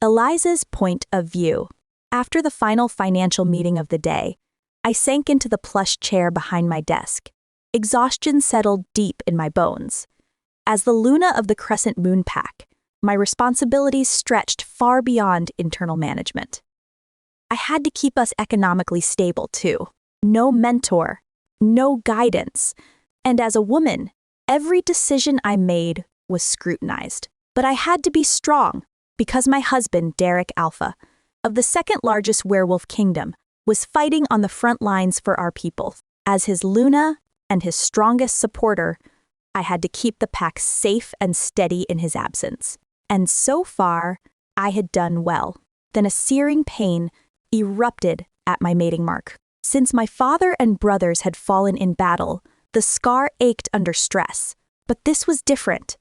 Eliza's point of view. After the final financial meeting of the day, I sank into the plush chair behind my desk. Exhaustion settled deep in my bones. As the Luna of the Crescent Moon Pack, my responsibilities stretched far beyond internal management. I had to keep us economically stable, too. No mentor, no guidance, and as a woman, every decision I made was scrutinized. But I had to be strong, because my husband, Derek Alpha, of the second largest werewolf kingdom, was fighting on the front lines for our people. As his Luna and his strongest supporter, I had to keep the pack safe and steady in his absence. And so far, I had done well. Then a searing pain erupted at my mating mark. Since my father and brothers had fallen in battle, the scar ached under stress. But this was different.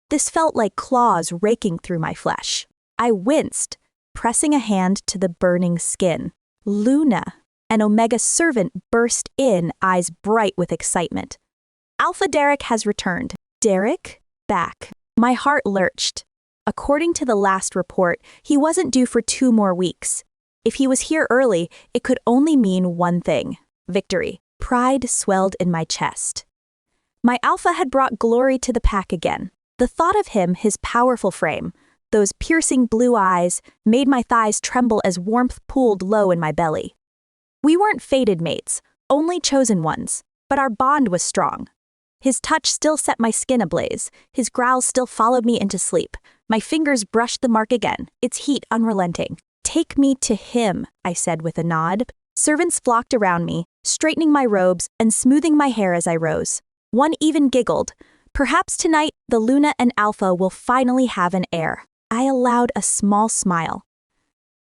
This felt like claws raking through my flesh. I winced, pressing a hand to the burning skin. Luna, an Omega servant, burst in, eyes bright with excitement. Alpha Derek has returned. Derek? Back. My heart lurched. According to the last report, he wasn't due for 2 more weeks. If he was here early, it could only mean one thing: victory. Pride swelled in my chest. My Alpha had brought glory to the pack again. The thought of him, his powerful frame, those piercing blue eyes, made my thighs tremble as warmth pooled low in my belly. We weren't fated mates, only chosen ones, but our bond was strong. His touch still set my skin ablaze. His growls still followed me into sleep. My fingers brushed the mark again, its heat unrelenting. Take me to him, I said with a nod. Servants flocked around me, straightening my robes and smoothing my hair as I rose. One even giggled. Perhaps tonight the Luna and Alpha will finally have an heir. I allowed a small smile.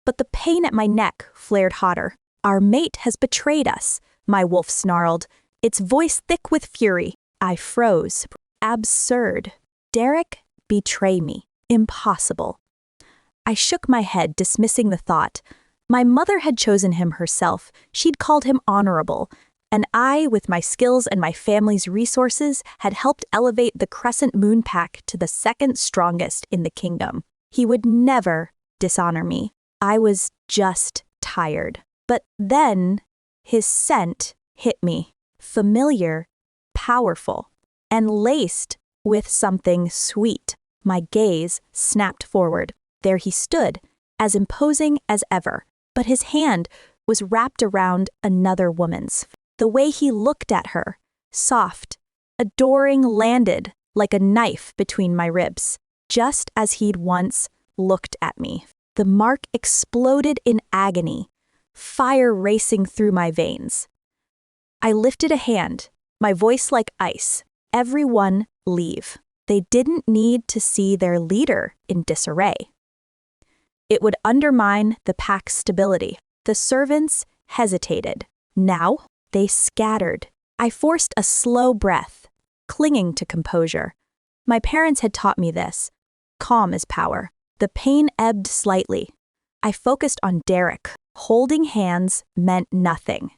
But the pain at my neck flared hotter. Our mate has betrayed us, my wolf snarled, its voice thick with fury. I froze. Absurd. Derek betray me. Impossible. I shook my head, dismissing the thought. My mother had chosen him herself. She'd called him honorable. And I, with my skills and my family's resources, had helped elevate the Crescent Moon Pack to the second strongest in the kingdom. He would never dishonor me. I was just tired. But then, his scent hit me. Familiar, powerful, and laced with something sweet. My gaze snapped forward. There he stood, as imposing as ever, but his hand was wrapped around another woman's. The way he looked at her, soft, adoring, landed like a knife between my ribs, just as he'd once looked at me. The mark exploded in agony, fire racing through my veins. I lifted a hand, my voice like ice. Everyone leave. They didn't need to see their leader in disarray. It would undermine the pack's stability. The servants hesitated. Now, they scattered. I forced a slow breath, clinging to composure. My parents had taught me this. Calm is power. The pain ebbed slightly. I focused on Derek. Holding hands meant nothing.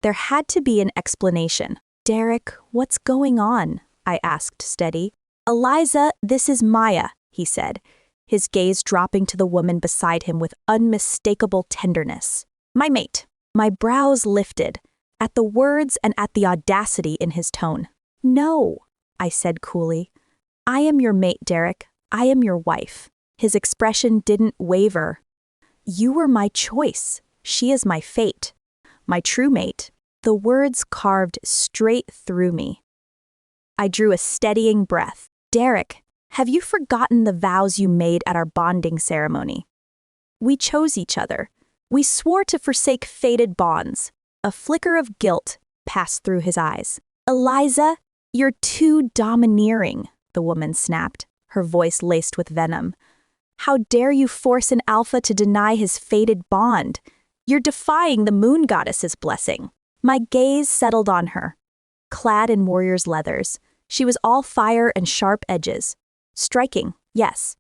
There had to be an explanation. Derek, what's going on? I asked, steady. Eliza, this is Maya, he said, his gaze dropping to the woman beside him with unmistakable tenderness. My mate. My brows lifted, at the words and at the audacity in his tone. No, I said coolly. I am your mate, Derek. I am your wife. His expression didn't waver. You were my choice. She is my fate. My true mate. The words carved straight through me. I drew a steadying breath. Derek, have you forgotten the vows you made at our bonding ceremony? We chose each other. We swore to forsake fated bonds. A flicker of guilt passed through his eyes. Eliza, you're too domineering, the woman snapped, her voice laced with venom. How dare you force an Alpha to deny his fated bond? You're defying the moon goddess's blessing. My gaze settled on her. Clad in warrior's leathers, she was all fire and sharp edges. Striking, yes.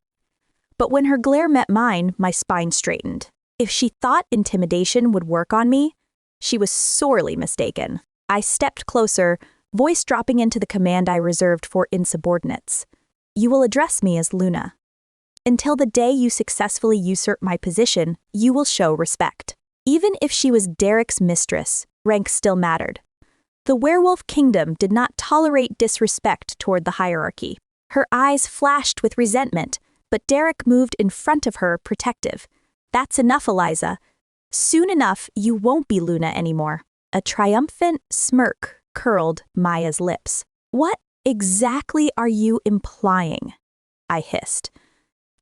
But when her glare met mine, my spine straightened. If she thought intimidation would work on me, she was sorely mistaken. I stepped closer, voice dropping into the command I reserved for insubordinates. You will address me as Luna. Until the day you successfully usurp my position, you will show respect. Even if she was Derek's mistress, rank still mattered. The werewolf kingdom did not tolerate disrespect toward the hierarchy. Her eyes flashed with resentment, but Derek moved in front of her, protective. That's enough, Eliza. Soon enough, you won't be Luna anymore. A triumphant smirk curled Maya's lips. What exactly are you implying? I hissed.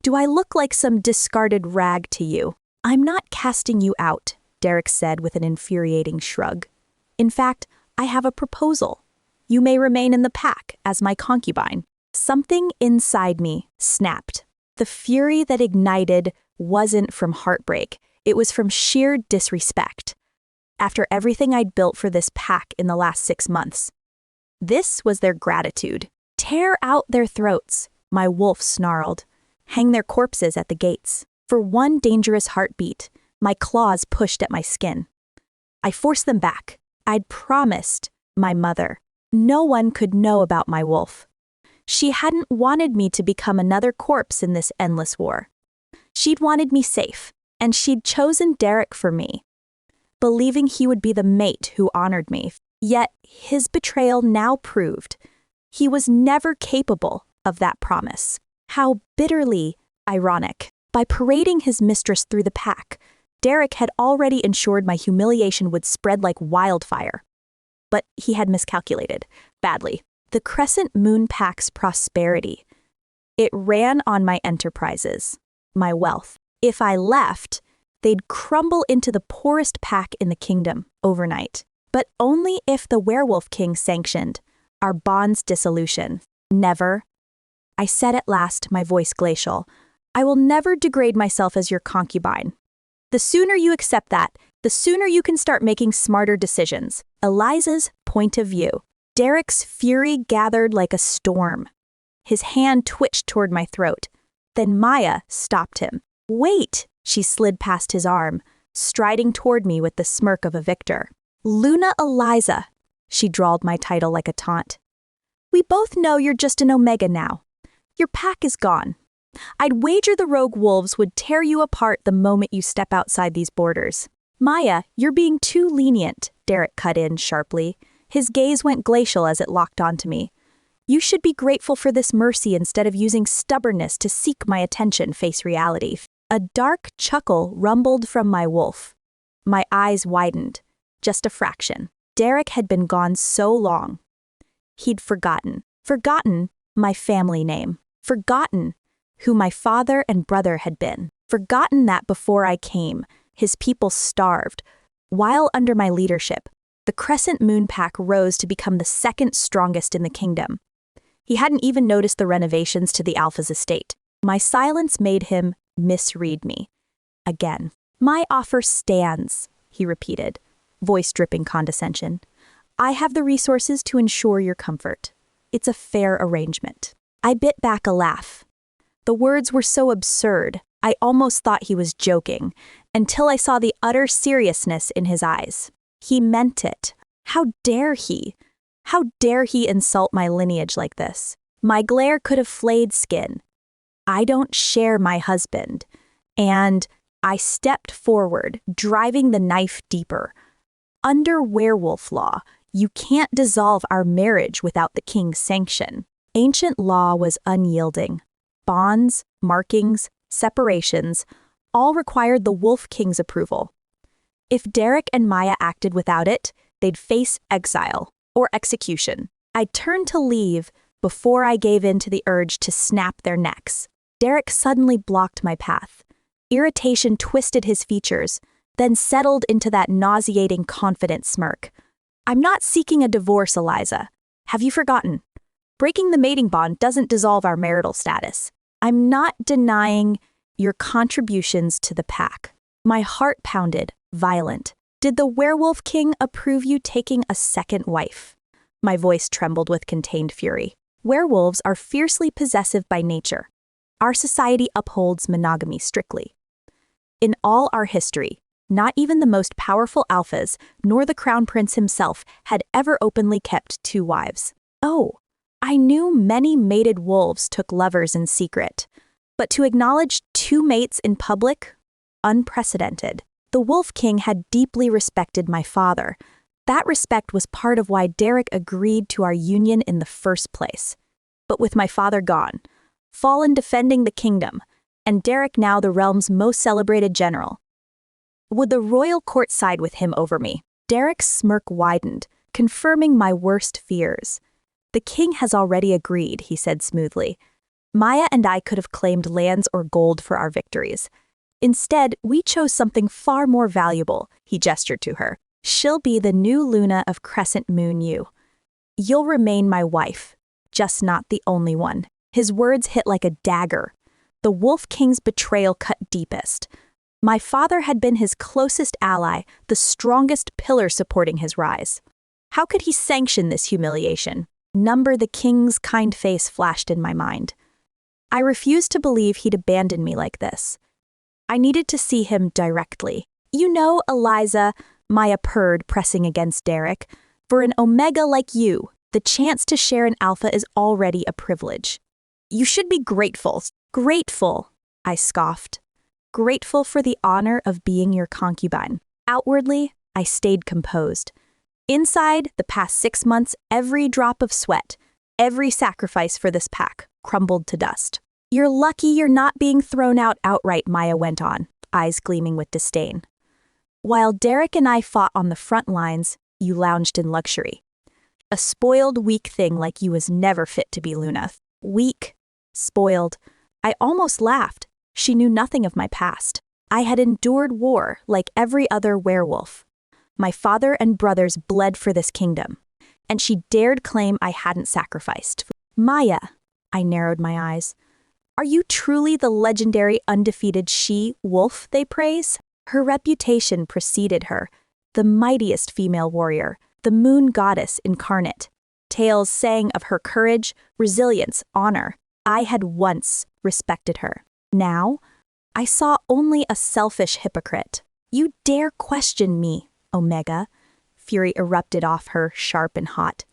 Do I look like some discarded rag to you? I'm not casting you out, Derek said with an infuriating shrug. In fact, I have a proposal. You may remain in the pack as my concubine. Something inside me snapped. The fury that ignited wasn't from heartbreak. It was from sheer disrespect. After everything I'd built for this pack in the last 6 months. This was their gratitude. Tear out their throats, my wolf snarled. Hang their corpses at the gates. For one dangerous heartbeat, my claws pushed at my skin. I forced them back. I'd promised my mother. No one could know about my wolf. She hadn't wanted me to become another corpse in this endless war. She'd wanted me safe, and she'd chosen Derek for me, believing he would be the mate who honored me. Yet his betrayal now proved he was never capable of that promise. How bitterly ironic. By parading his mistress through the pack, Derek had already ensured my humiliation would spread like wildfire. But he had miscalculated, badly. The Crescent Moon Pack's prosperity. It ran on my enterprises, my wealth. If I left, they'd crumble into the poorest pack in the kingdom overnight. But only if the Werewolf King sanctioned our bond's dissolution. Never. I said at last, my voice glacial. I will never degrade myself as your concubine. The sooner you accept that, the sooner you can start making smarter decisions. Eliza's point of view. Derek's fury gathered like a storm. His hand twitched toward my throat. Then Maya stopped him. Wait! She slid past his arm, striding toward me with the smirk of a victor. Luna Eliza, she drawled my title like a taunt. We both know you're just an Omega now. Your pack is gone. I'd wager the rogue wolves would tear you apart the moment you step outside these borders. Maya, you're being too lenient, Derek cut in sharply. His gaze went glacial as it locked onto me. You should be grateful for this mercy instead of using stubbornness to seek my attention, face reality. A dark chuckle rumbled from my wolf. My eyes widened, just a fraction. Derek had been gone so long. He'd forgotten my family name, forgotten who my father and brother had been, forgotten that before I came, his people starved, while under my leadership, the Crescent Moon Pack rose to become the second strongest in the kingdom. He hadn't even noticed the renovations to the Alpha's estate. My silence made him misread me. Again. My offer stands, he repeated, voice dripping condescension. I have the resources to ensure your comfort. It's a fair arrangement. I bit back a laugh. The words were so absurd, I almost thought he was joking, until I saw the utter seriousness in his eyes. He meant it. How dare he? How dare he insult my lineage like this? My glare could have flayed skin. I don't share my husband. And I stepped forward, driving the knife deeper. Under werewolf law, you can't dissolve our marriage without the king's sanction. Ancient law was unyielding. Bonds, markings, separations, all required the Wolf King's approval. If Derek and Maya acted without it, they'd face exile or execution. I turned to leave before I gave in to the urge to snap their necks. Derek suddenly blocked my path. Irritation twisted his features, then settled into that nauseating, confident smirk. I'm not seeking a divorce, Eliza. Have you forgotten? Breaking the mating bond doesn't dissolve our marital status. I'm not denying your contributions to the pack. My heart pounded, violent. Did the Werewolf King approve you taking a second wife? My voice trembled with contained fury. Werewolves are fiercely possessive by nature. Our society upholds monogamy strictly. In all our history, not even the most powerful alphas, nor the crown prince himself, had ever openly kept 2 wives. Oh, I knew many mated wolves took lovers in secret. But to acknowledge two mates in public? Unprecedented. The Wolf King had deeply respected my father. That respect was part of why Derek agreed to our union in the first place. But with my father gone, Fallen defending the kingdom, and Derek now the realm's most celebrated general, would the royal court side with him over me? Derek's smirk widened, confirming my worst fears. The king has already agreed, he said smoothly. Maya and I could have claimed lands or gold for our victories. Instead, we chose something far more valuable, he gestured to her. She'll be the new Luna of Crescent Moon U. You'll remain my wife, just not the only one. His words hit like a dagger. The Wolf King's betrayal cut deepest. My father had been his closest ally, the strongest pillar supporting his rise. How could he sanction this humiliation? Number the king's kind face flashed in my mind. I refused to believe he'd abandon me like this. I needed to see him directly. You know, Eliza, Maya purred, pressing against Derek. For an Omega like you, the chance to share an Alpha is already a privilege. You should be grateful. Grateful, I scoffed. Grateful for the honor of being your concubine. Outwardly, I stayed composed. Inside, the past 6 months, every drop of sweat, every sacrifice for this pack, crumbled to dust. You're lucky you're not being thrown out outright, Maya went on, eyes gleaming with disdain. While Derek and I fought on the front lines, you lounged in luxury. A spoiled, weak thing like you was never fit to be Luna. Weak. Spoiled. I almost laughed. She knew nothing of my past. I had endured war like every other werewolf. My father and brothers bled for this kingdom, and she dared claim I hadn't sacrificed. Maya, I narrowed my eyes. Are you truly the legendary undefeated she-wolf they praise? Her reputation preceded her, the mightiest female warrior, the moon goddess incarnate. Tales sang of her courage, resilience, honor. I had once respected her. Now, I saw only a selfish hypocrite. You dare question me, Omega, fury erupted off her, sharp and hot.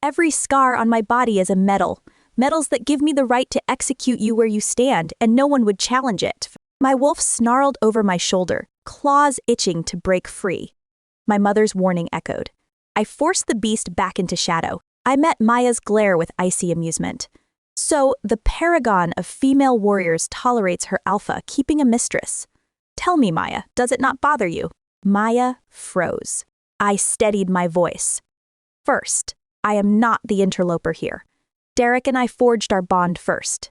Every scar on my body is a medal, medals that give me the right to execute you where you stand, and no one would challenge it. My wolf snarled over my shoulder, claws itching to break free. My mother's warning echoed. I forced the beast back into shadow. I met Maya's glare with icy amusement. So, the paragon of female warriors tolerates her alpha, keeping a mistress. Tell me, Maya, does it not bother you? Maya froze. I steadied my voice. First, I am not the interloper here. Derek and I forged our bond first.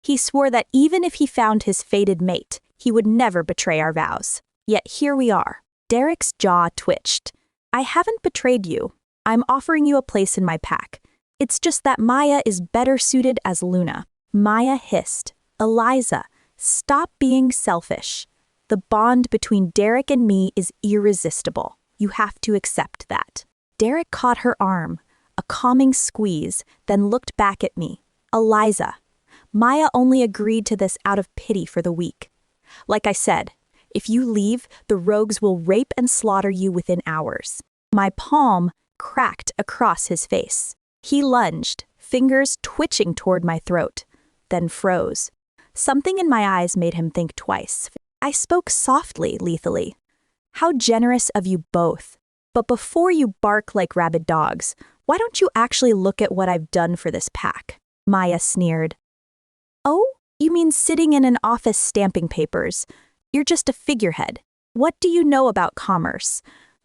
He swore that even if he found his fated mate, he would never betray our vows. Yet here we are. Derek's jaw twitched. I haven't betrayed you. I'm offering you a place in my pack. It's just that Maya is better suited as Luna. Maya hissed. Eliza, stop being selfish. The bond between Derek and me is irresistible. You have to accept that. Derek caught her arm, a calming squeeze, then looked back at me. Eliza, Maya only agreed to this out of pity for the weak. Like I said, if you leave, the rogues will rape and slaughter you within hours. My palm cracked across his face. He lunged, fingers twitching toward my throat, then froze. Something in my eyes made him think twice. I spoke softly, lethally. How generous of you both. But before you bark like rabid dogs, why don't you actually look at what I've done for this pack? Maya sneered. Oh, you mean sitting in an office stamping papers. You're just a figurehead. What do you know about commerce?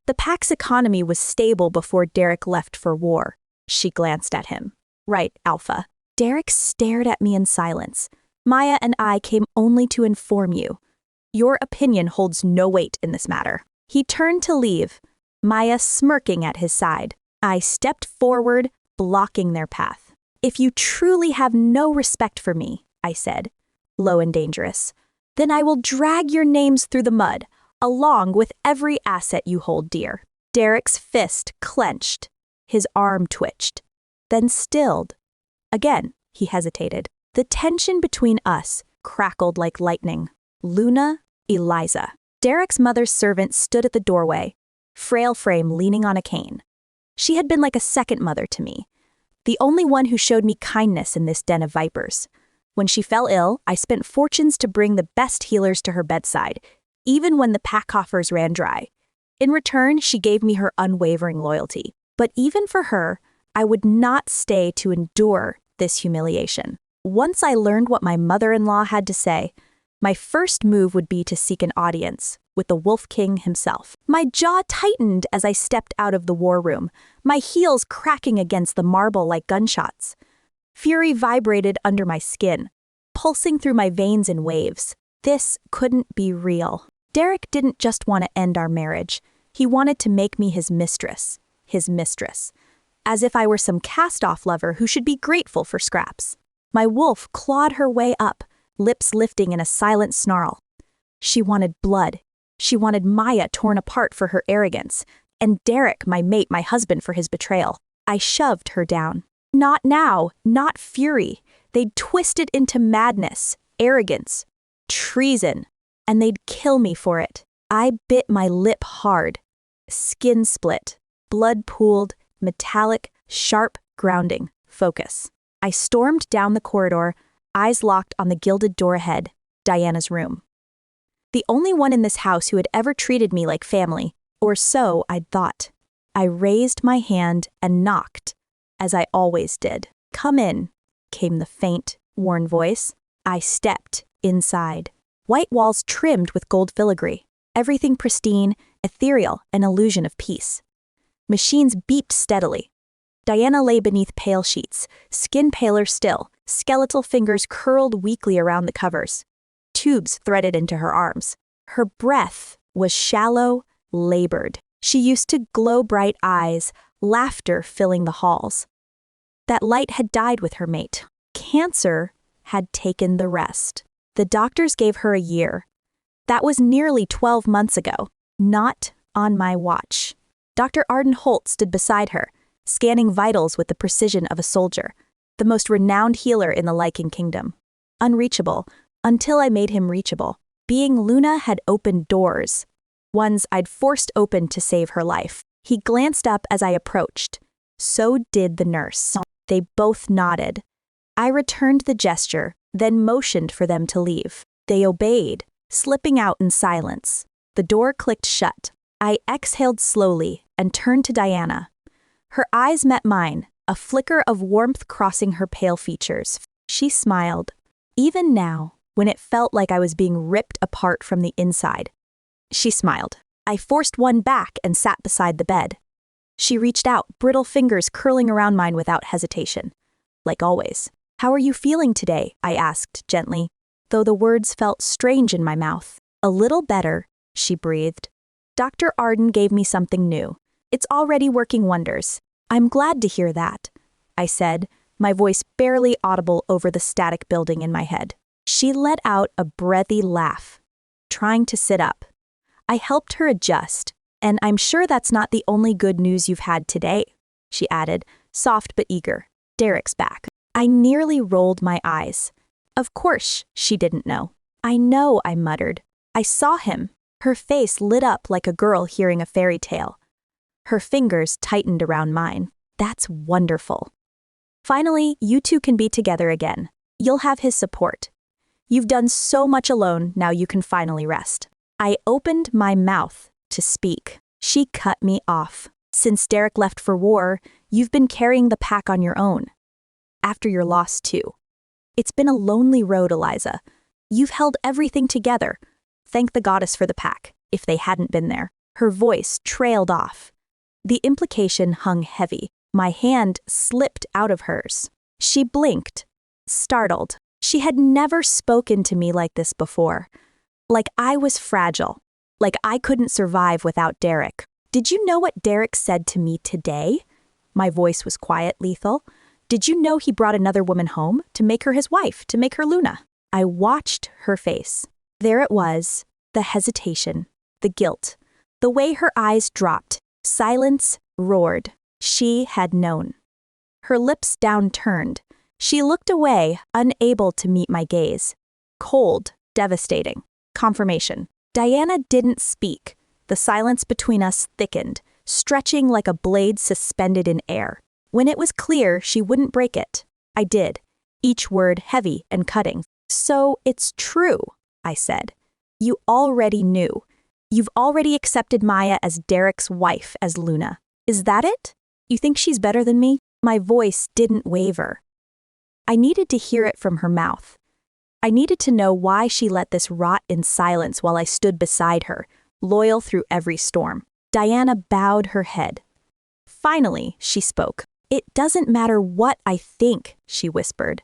The pack's economy was stable before Derek left for war. She glanced at him. Right, Alpha. Derek stared at me in silence. Maya and I came only to inform you. Your opinion holds no weight in this matter. He turned to leave, Maya smirking at his side. I stepped forward, blocking their path. If you truly have no respect for me, I said, low and dangerous, then I will drag your names through the mud, along with every asset you hold dear. Derek's fist clenched. His arm twitched, then stilled. Again, he hesitated. The tension between us crackled like lightning. Luna, Eliza. Derek's mother's servant stood at the doorway, frail frame leaning on a cane. She had been like a second mother to me, the only one who showed me kindness in this den of vipers. When she fell ill, I spent fortunes to bring the best healers to her bedside, even when the pack coffers ran dry. In return, she gave me her unwavering loyalty. But even for her, I would not stay to endure this humiliation. Once I learned what my mother-in-law had to say, my first move would be to seek an audience with the Wolf King himself. My jaw tightened as I stepped out of the war room, my heels cracking against the marble like gunshots. Fury vibrated under my skin, pulsing through my veins in waves. This couldn't be real. Derek didn't just want to end our marriage. He wanted to make me his mistress. As if I were some cast-off lover who should be grateful for scraps. My wolf clawed her way up, lips lifting in a silent snarl. She wanted blood. She wanted Maya torn apart for her arrogance, and Derek, my mate, my husband, for his betrayal. I shoved her down. Not now, not fury. They'd twist it into madness, arrogance, treason, and they'd kill me for it. I bit my lip hard. Skin split, blood pooled, metallic, sharp, grounding, focus. I stormed down the corridor, eyes locked on the gilded door ahead, Diana's room. The only one in this house who had ever treated me like family, or so I'd thought. I raised my hand and knocked, as I always did. "Come in," came the faint, worn voice. I stepped inside. White walls trimmed with gold filigree, everything pristine, ethereal, an illusion of peace. Machines beeped steadily. Diana lay beneath pale sheets, skin paler still, skeletal fingers curled weakly around the covers. Tubes threaded into her arms. Her breath was shallow, labored. She used to glow bright eyes, laughter filling the halls. That light had died with her mate. Cancer had taken the rest. The doctors gave her a year. That was nearly 12 months ago, not on my watch. Dr. Arden Holt stood beside her, scanning vitals with the precision of a soldier, the most renowned healer in the LYCAN kingdom. Unreachable, until I made him reachable. Being Luna had opened doors, ones I'd forced open to save her life. He glanced up as I approached. So did the nurse. They both nodded. I returned the gesture, then motioned for them to leave. They obeyed, slipping out in silence. The door clicked shut. I exhaled slowly and turned to Diana. Her eyes met mine, a flicker of warmth crossing her pale features. She smiled. Even now, when it felt like I was being ripped apart from the inside. She smiled. I forced one back and sat beside the bed. She reached out, brittle fingers curling around mine without hesitation. Like always. "How are you feeling today?" I asked gently, though the words felt strange in my mouth. "A little better," she breathed. "Dr. Arden gave me something new. It's already working wonders." "I'm glad to hear that," I said, my voice barely audible over the static building in my head. She let out a breathy laugh, trying to sit up. I helped her adjust, and "I'm sure that's not the only good news you've had today," she added, soft but eager. "Derek's back." I nearly rolled my eyes. Of course, she didn't know. "I know," I muttered. "I saw him." Her face lit up like a girl hearing a fairy tale. Her fingers tightened around mine. "That's wonderful. Finally, you two can be together again. You'll have his support. You've done so much alone, now you can finally rest." I opened my mouth to speak. She cut me off. "Since Derek left for war, you've been carrying the pack on your own. After your loss, too. It's been a lonely road, Eliza. You've held everything together. Thank the goddess for the pack, if they hadn't been there." Her voice trailed off. The implication hung heavy. My hand slipped out of hers. She blinked, startled. She had never spoken to me like this before. Like I was fragile. Like I couldn't survive without Derek. "Did you know what Derek said to me today?" My voice was quiet, lethal. "Did you know he brought another woman home to make her his wife, to make her Luna?" I watched her face. There it was, the hesitation, the guilt, the way her eyes dropped. Silence roared. She had known. Her lips downturned. She looked away, unable to meet my gaze. Cold, devastating. Confirmation. Diana didn't speak. The silence between us thickened, stretching like a blade suspended in air. When it was clear she wouldn't break it, I did. each word heavy and cutting. "So it's true," I said. "You already knew. You've already accepted Maya as Derek's wife as Luna. Is that it? You think she's better than me?" My voice didn't waver. I needed to hear it from her mouth. I needed to know why she let this rot in silence while I stood beside her, loyal through every storm. Diana bowed her head. Finally, she spoke. "It doesn't matter what I think," she whispered.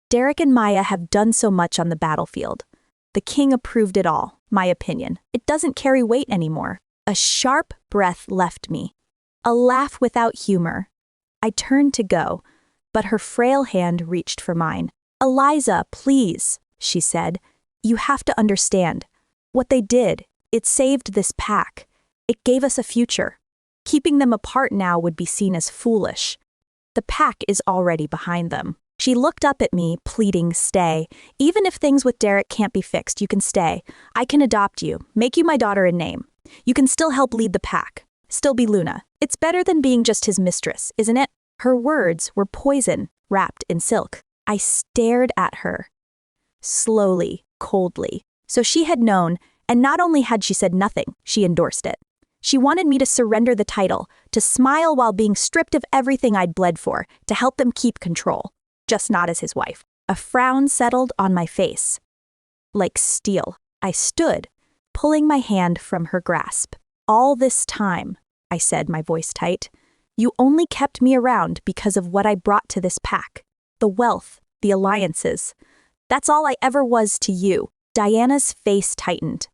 "Derek and Maya have done so much on the battlefield. The king approved it all, my opinion. It doesn't carry weight anymore." A sharp breath left me. A laugh without humor. I turned to go, but her frail hand reached for mine. "Eliza, please," she said. "You have to understand. What they did, it saved this pack. It gave us a future. Keeping them apart now would be seen as foolish. The pack is already behind them." She looked up at me, pleading, "Stay. Even if things with Derek can't be fixed, you can stay. I can adopt you, make you my daughter in name. You can still help lead the pack. Still be Luna. It's better than being just his mistress, isn't it?" Her words were poison, wrapped in silk. I stared at her. Slowly, coldly. So she had known, and not only had she said nothing, she endorsed it. She wanted me to surrender the title, to smile while being stripped of everything I'd bled for, to help them keep control. Just not as his wife. A frown settled on my face. Like steel, I stood, pulling my hand from her grasp. "All this time," I said, my voice tight, "you only kept me around because of what I brought to this pack. The wealth, the alliances. That's all I ever was to you." Diana's face tightened.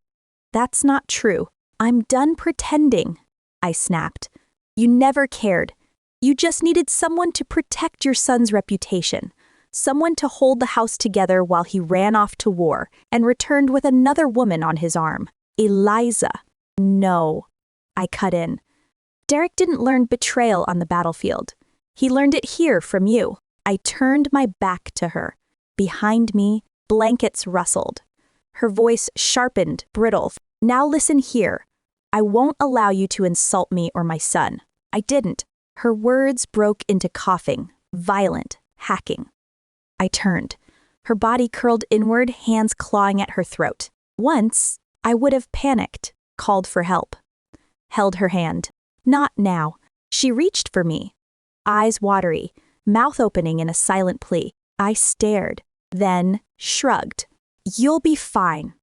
"That's not true. I'm done pretending," I snapped. "You never cared. You just needed someone to protect your son's reputation, someone to hold the house together while he ran off to war and returned with another woman on his arm. Eliza." "No," I cut in. "Derek didn't learn betrayal on the battlefield. He learned it here from you." I turned my back to her. Behind me, blankets rustled. Her voice sharpened, brittle. "Now listen here. I won't allow you to insult me or my son. I didn't." Her words broke into coughing, violent, hacking. I turned. Her body curled inward, hands clawing at her throat. Once, I would have panicked, called for help. Held her hand. Not now. She reached for me. Eyes watery, mouth opening in a silent plea. I stared, then shrugged. "You'll be fine,"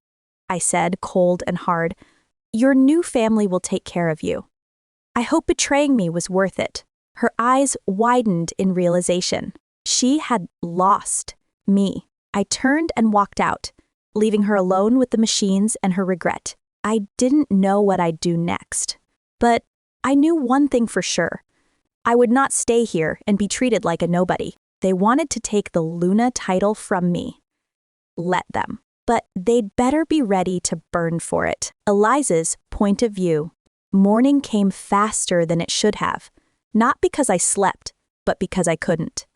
I said, cold and hard. "Your new family will take care of you." I hope betraying me was worth it. Her eyes widened in realization. She had lost me. I turned and walked out, leaving her alone with the machines and her regret. I didn't know what I'd do next. But I knew one thing for sure. I would not stay here and be treated like a nobody. They wanted to take the Luna title from me. Let them. But they'd better be ready to burn for it. Eliza's point of view. Morning came faster than it should have. Not because I slept, but because I couldn't.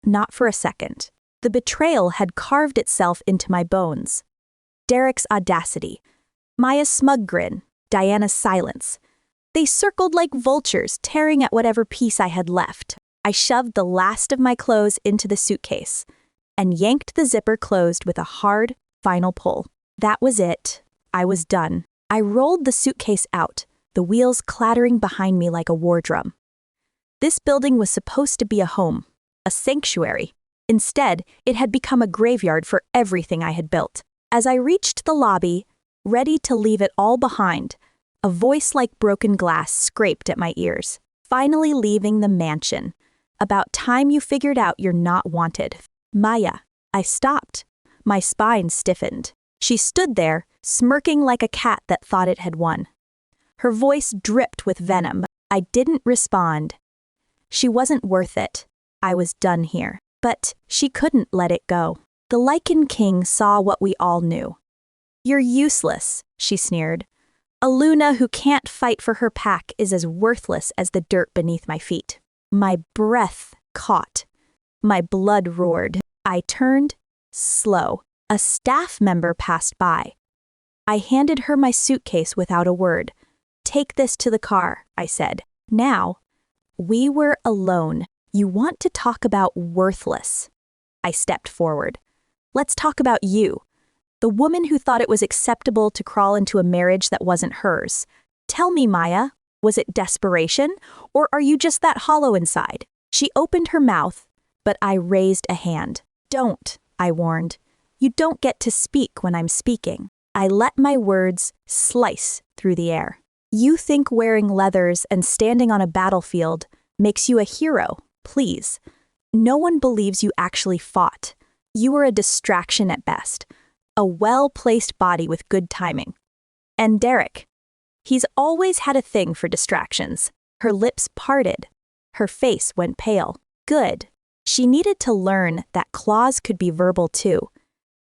Not for a second. The betrayal had carved itself into my bones. Derek's audacity. Maya's smug grin. Diana's silence. They circled like vultures, tearing at whatever piece I had left. I shoved the last of my clothes into the suitcase and yanked the zipper closed with a hard, final pull. That was it. I was done. I rolled the suitcase out, the wheels clattering behind me like a war drum. This building was supposed to be a home, a sanctuary. Instead, it had become a graveyard for everything I had built. As I reached the lobby, ready to leave it all behind, a voice like broken glass scraped at my ears. "Finally leaving the mansion. About time you figured out you're not wanted." "Maya." I stopped. My spine stiffened. She stood there, smirking like a cat that thought it had won. Her voice dripped with venom. I didn't respond. She wasn't worth it. I was done here. But she couldn't let it go. The Lycan King saw what we all knew. "You're useless," she sneered. "A Luna who can't fight for her pack is as worthless as the dirt beneath my feet." My breath caught. My blood roared. I turned, slow. A staff member passed by. I handed her my suitcase without a word. "Take this to the car," I said. Now, we were alone. "You want to talk about worthless?" I stepped forward. Let's talk about you. The woman who thought it was acceptable to crawl into a marriage that wasn't hers. Tell me, Maya, was it desperation, or are you just that hollow inside? She opened her mouth, but I raised a hand. Don't, I warned. You don't get to speak when I'm speaking. I let my words slice through the air. You think wearing leathers and standing on a battlefield makes you a hero, please. No one believes you actually fought. You were a distraction at best. A well-placed body with good timing. And Derek, he's always had a thing for distractions. Her lips parted. Her face went pale. Good. She needed to learn that claws could be verbal too,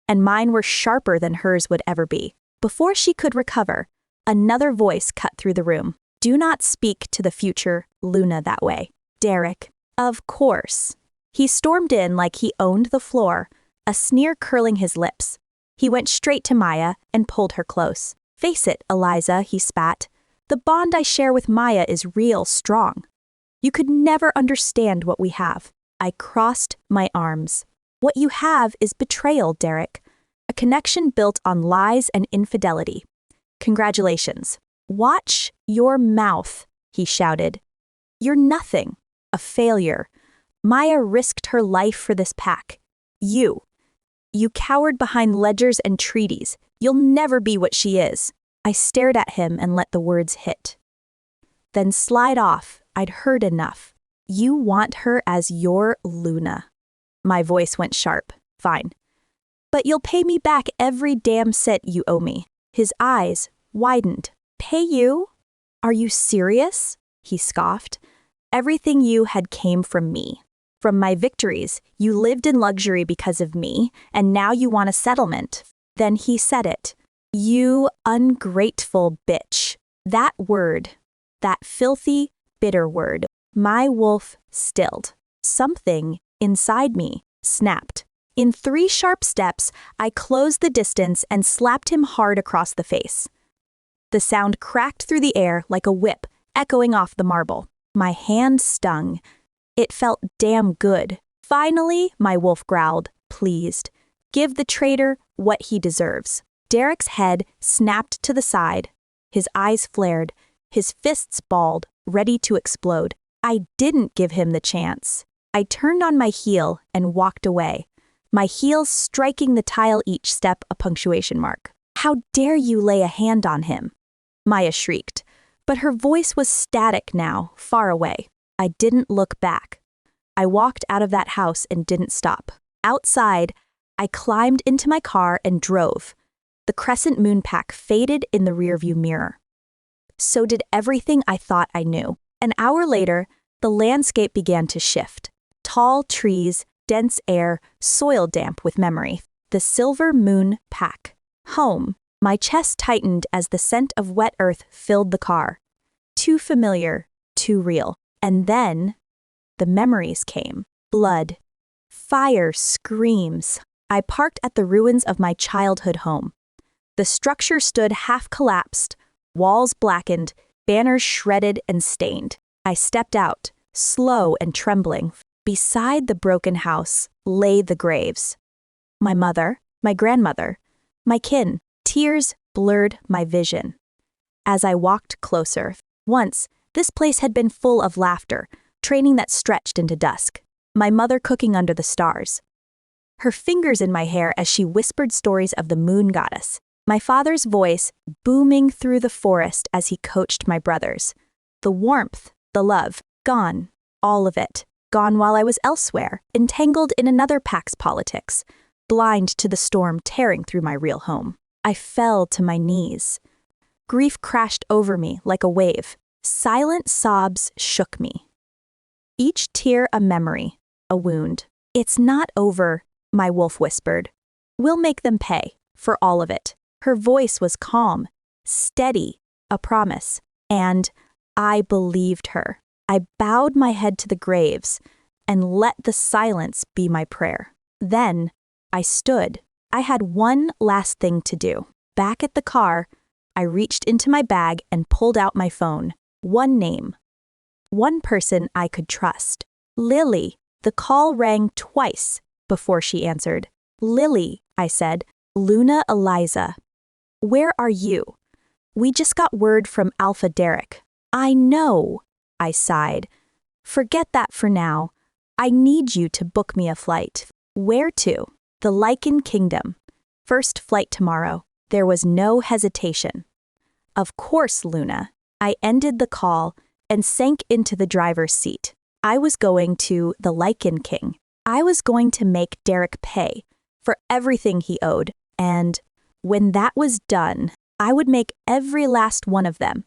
and mine were sharper than hers would ever be. Before she could recover, another voice cut through the room. Do not speak to the future Luna that way. Derek, of course. He stormed in like he owned the floor, a sneer curling his lips. He went straight to Maya and pulled her close. Face it, Eliza, he spat. The bond I share with Maya is real strong. You could never understand what we have. I crossed my arms. What you have is betrayal, Derek. A connection built on lies and infidelity. Congratulations. Watch your mouth, he shouted. You're nothing. A failure. Maya risked her life for this pack. You cowered behind ledgers and treaties. You'll never be what she is. I stared at him and let the words hit. Then slide off. I'd heard enough. You want her as your Luna. My voice went sharp. Fine. But you'll pay me back every damn cent you owe me. His eyes widened. Pay you? Are you serious? He scoffed. Everything you had came from me. From my victories. You lived in luxury because of me, and now you want a settlement. Then he said it. You ungrateful bitch. That word. That filthy, bitter word. My wolf stilled. Something inside me snapped. In 3 sharp steps, I closed the distance and slapped him hard across the face. The sound cracked through the air like a whip, echoing off the marble. My hand stung. It felt damn good. Finally, my wolf growled, pleased. Give the traitor what he deserves. Derek's head snapped to the side. His eyes flared. His fists balled, ready to explode. I didn't give him the chance. I turned on my heel and walked away, my heels striking the tile each step a punctuation mark. How dare you lay a hand on him? Maya shrieked, but her voice was static now, far away. I didn't look back. I walked out of that house and didn't stop. Outside, I climbed into my car and drove. The crescent moon pack faded in the rearview mirror. So did everything I thought I knew. An hour later, the landscape began to shift. Tall trees, dense air, soil damp with memory. The silver moon pack. Home. My chest tightened as the scent of wet earth filled the car. Too familiar, too real. And then, the memories came. Blood. Fire screams. I parked at the ruins of my childhood home. The structure stood half collapsed, walls blackened, banners shredded and stained. I stepped out, slow and trembling. Beside the broken house lay the graves. My mother, my grandmother, my kin. Tears blurred my vision. As I walked closer, once, this place had been full of laughter, training that stretched into dusk. My mother cooking under the stars. Her fingers in my hair as she whispered stories of the moon goddess. My father's voice booming through the forest as he coached my brothers. The warmth, the love, gone, all of it. Gone while I was elsewhere, entangled in another pack's politics, blind to the storm tearing through my real home. I fell to my knees. Grief crashed over me like a wave. Silent sobs shook me. Each tear a memory, a wound. It's not over, my wolf whispered. We'll make them pay, for all of it. Her voice was calm, steady, a promise, and I believed her. I bowed my head to the graves and let the silence be my prayer. Then I stood. I had one last thing to do. Back at the car, I reached into my bag and pulled out my phone. One name. One person I could trust. Lily. The call rang twice before she answered. Lily, I said. Luna Eliza. Where are you? We just got word from Alpha Derek. I know, I sighed. Forget that for now. I need you to book me a flight. Where to? The LYCAN Kingdom. First flight tomorrow. There was no hesitation. Of course, Luna. I ended the call and sank into the driver's seat. I was going to the LYCAN King. I was going to make Derek pay for everything he owed, and when that was done, I would make every last one of them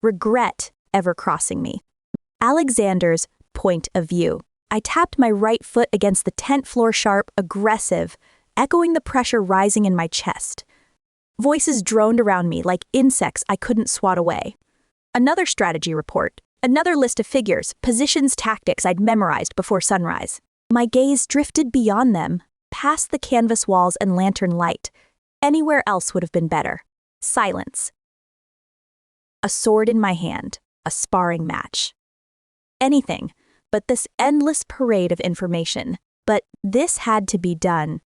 regret ever crossing me. Alexander's point of view. I tapped my right foot against the tent floor sharp, aggressive, echoing the pressure rising in my chest. Voices droned around me like insects I couldn't swat away. Another strategy report, another list of figures, positions, tactics I'd memorized before sunrise. My gaze drifted beyond them, past the canvas walls and lantern light. Anywhere else would have been better. Silence. A sword in my hand, a sparring match. Anything but this endless parade of information. But this had to be done.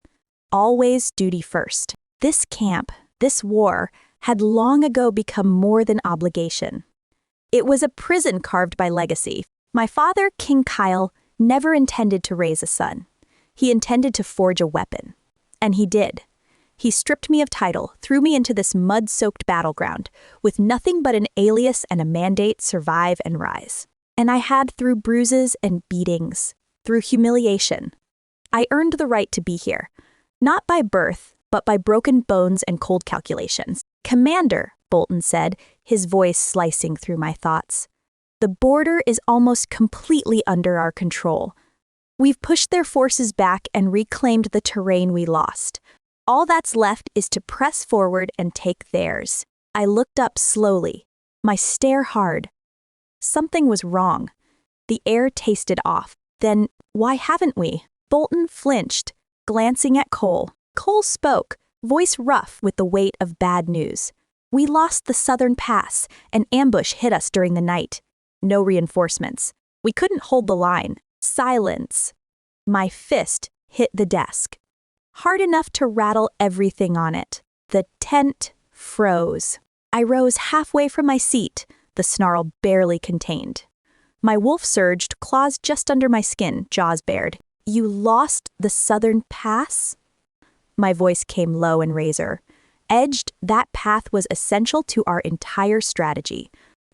Always duty first. This camp, this war, had long ago become more than obligation. It was a prison carved by legacy. My father, King Kyle, never intended to raise a son. He intended to forge a weapon. And he did. He stripped me of title, threw me into this mud-soaked battleground, with nothing but an alias and a mandate: survive and rise. And I had, through bruises and beatings, through humiliation. I earned the right to be here, not by birth, but by broken bones and cold calculations. Commander, Bolton said, his voice slicing through my thoughts. The border is almost completely under our control. We've pushed their forces back and reclaimed the terrain we lost. All that's left is to press forward and take theirs. I looked up slowly, my stare hard. Something was wrong. The air tasted off. Then, why haven't we? Bolton flinched, glancing at Cole. Cole spoke, voice rough with the weight of bad news. We lost the southern pass. An ambush hit us during the night. No reinforcements. We couldn't hold the line. Silence. My fist hit the desk. Hard enough to rattle everything on it. The tent froze. I rose halfway from my seat, the snarl barely contained. My wolf surged, claws just under my skin, jaws bared. You lost the southern pass? My voice came low and razor. Edged, that path was essential to our entire strategy.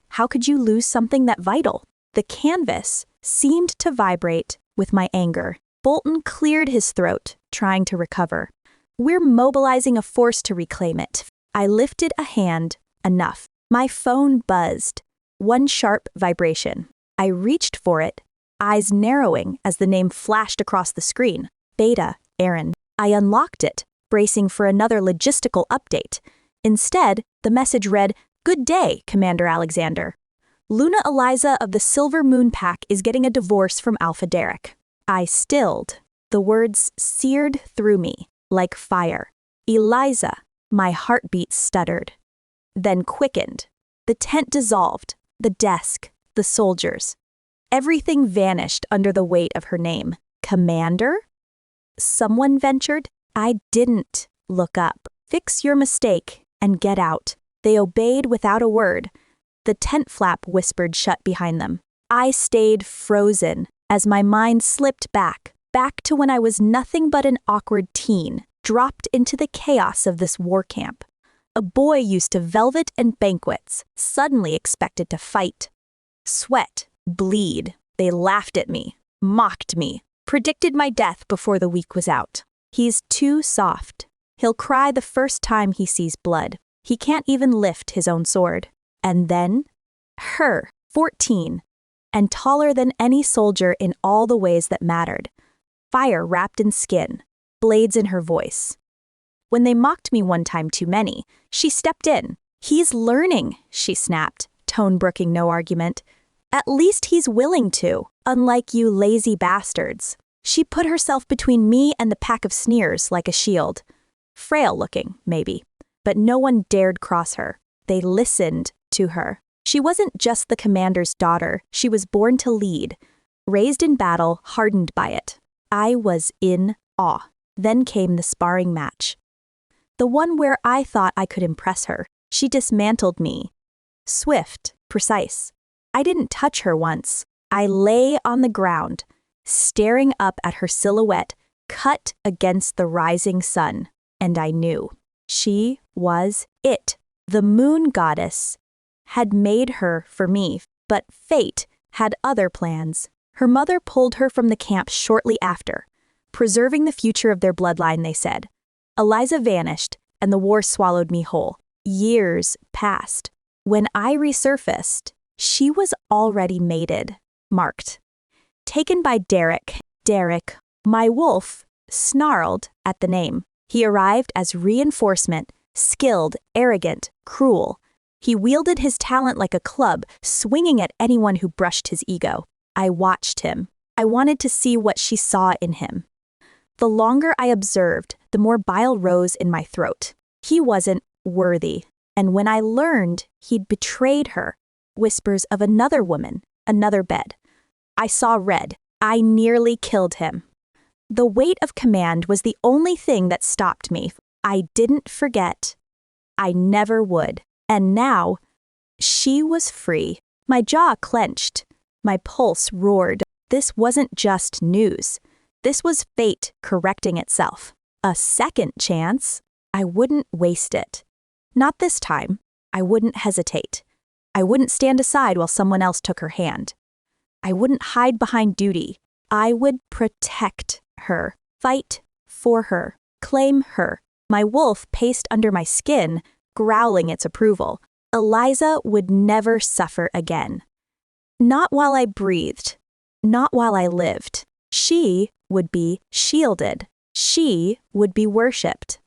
How could you lose something that vital? The canvas seemed to vibrate with my anger. Bolton cleared his throat, trying to recover. We're mobilizing a force to reclaim it. I lifted a hand. Enough. My phone buzzed. One sharp vibration. I reached for it, eyes narrowing as the name flashed across the screen. Beta, Aaron. I unlocked it, bracing for another logistical update. Instead, the message read, "Good day, Commander Alexander. Luna Eliza of the Silver Moon Pack is getting a divorce from Alpha Derek." I stilled. The words seared through me, like fire. Eliza. My heartbeat stuttered. Then quickened. The tent dissolved. The desk. The soldiers. Everything vanished under the weight of her name. Commander? Someone ventured. I didn't look up. Fix your mistake and get out. They obeyed without a word. The tent flap whispered shut behind them. I stayed frozen as my mind slipped back to when I was nothing but an awkward teen, dropped into the chaos of this war camp. A boy used to velvet and banquets, suddenly expected to fight. Sweat, bleed. They laughed at me, mocked me, predicted my death before the week was out. He's too soft. He'll cry the first time he sees blood. He can't even lift his own sword. And then, her, 14, and taller than any soldier in all the ways that mattered. Fire wrapped in skin, blades in her voice. When they mocked me one time too many, she stepped in. He's learning, she snapped, tone brooking no argument. At least he's willing to, unlike you lazy bastards. She put herself between me and the pack of sneers like a shield. Frail looking, maybe, but no one dared cross her. They listened to her. She wasn't just the commander's daughter. She was born to lead, raised in battle, hardened by it. I was in awe. Then came the sparring match. The one where I thought I could impress her. She dismantled me. Swift, precise. I didn't touch her once. I lay on the ground, staring up at her silhouette cut against the rising sun, and I knew. She was it. The moon goddess had made her for me, but fate had other plans. Her mother pulled her from the camp shortly after. Preserving the future of their bloodline, they said. Eliza vanished, and the war swallowed me whole. Years passed. When I resurfaced, she was already mated, marked. Taken by Derek, my wolf, snarled at the name. He arrived as reinforcement, skilled, arrogant, cruel. He wielded his talent like a club, swinging at anyone who brushed his ego. I watched him. I wanted to see what she saw in him. The longer I observed, the more bile rose in my throat. He wasn't worthy. And when I learned he'd betrayed her, whispers of another woman, another bed. I saw red. I nearly killed him. The weight of command was the only thing that stopped me. I didn't forget. I never would. And now, she was free. My jaw clenched. My pulse roared. This wasn't just news. This was fate correcting itself. A second chance? I wouldn't waste it. Not this time. I wouldn't hesitate. I wouldn't stand aside while someone else took her hand. I wouldn't hide behind duty. I would protect her, fight for her, claim her. My wolf paced under my skin, growling its approval. Eliza would never suffer again. Not while I breathed. Not while I lived. She would be shielded. She would be worshipped.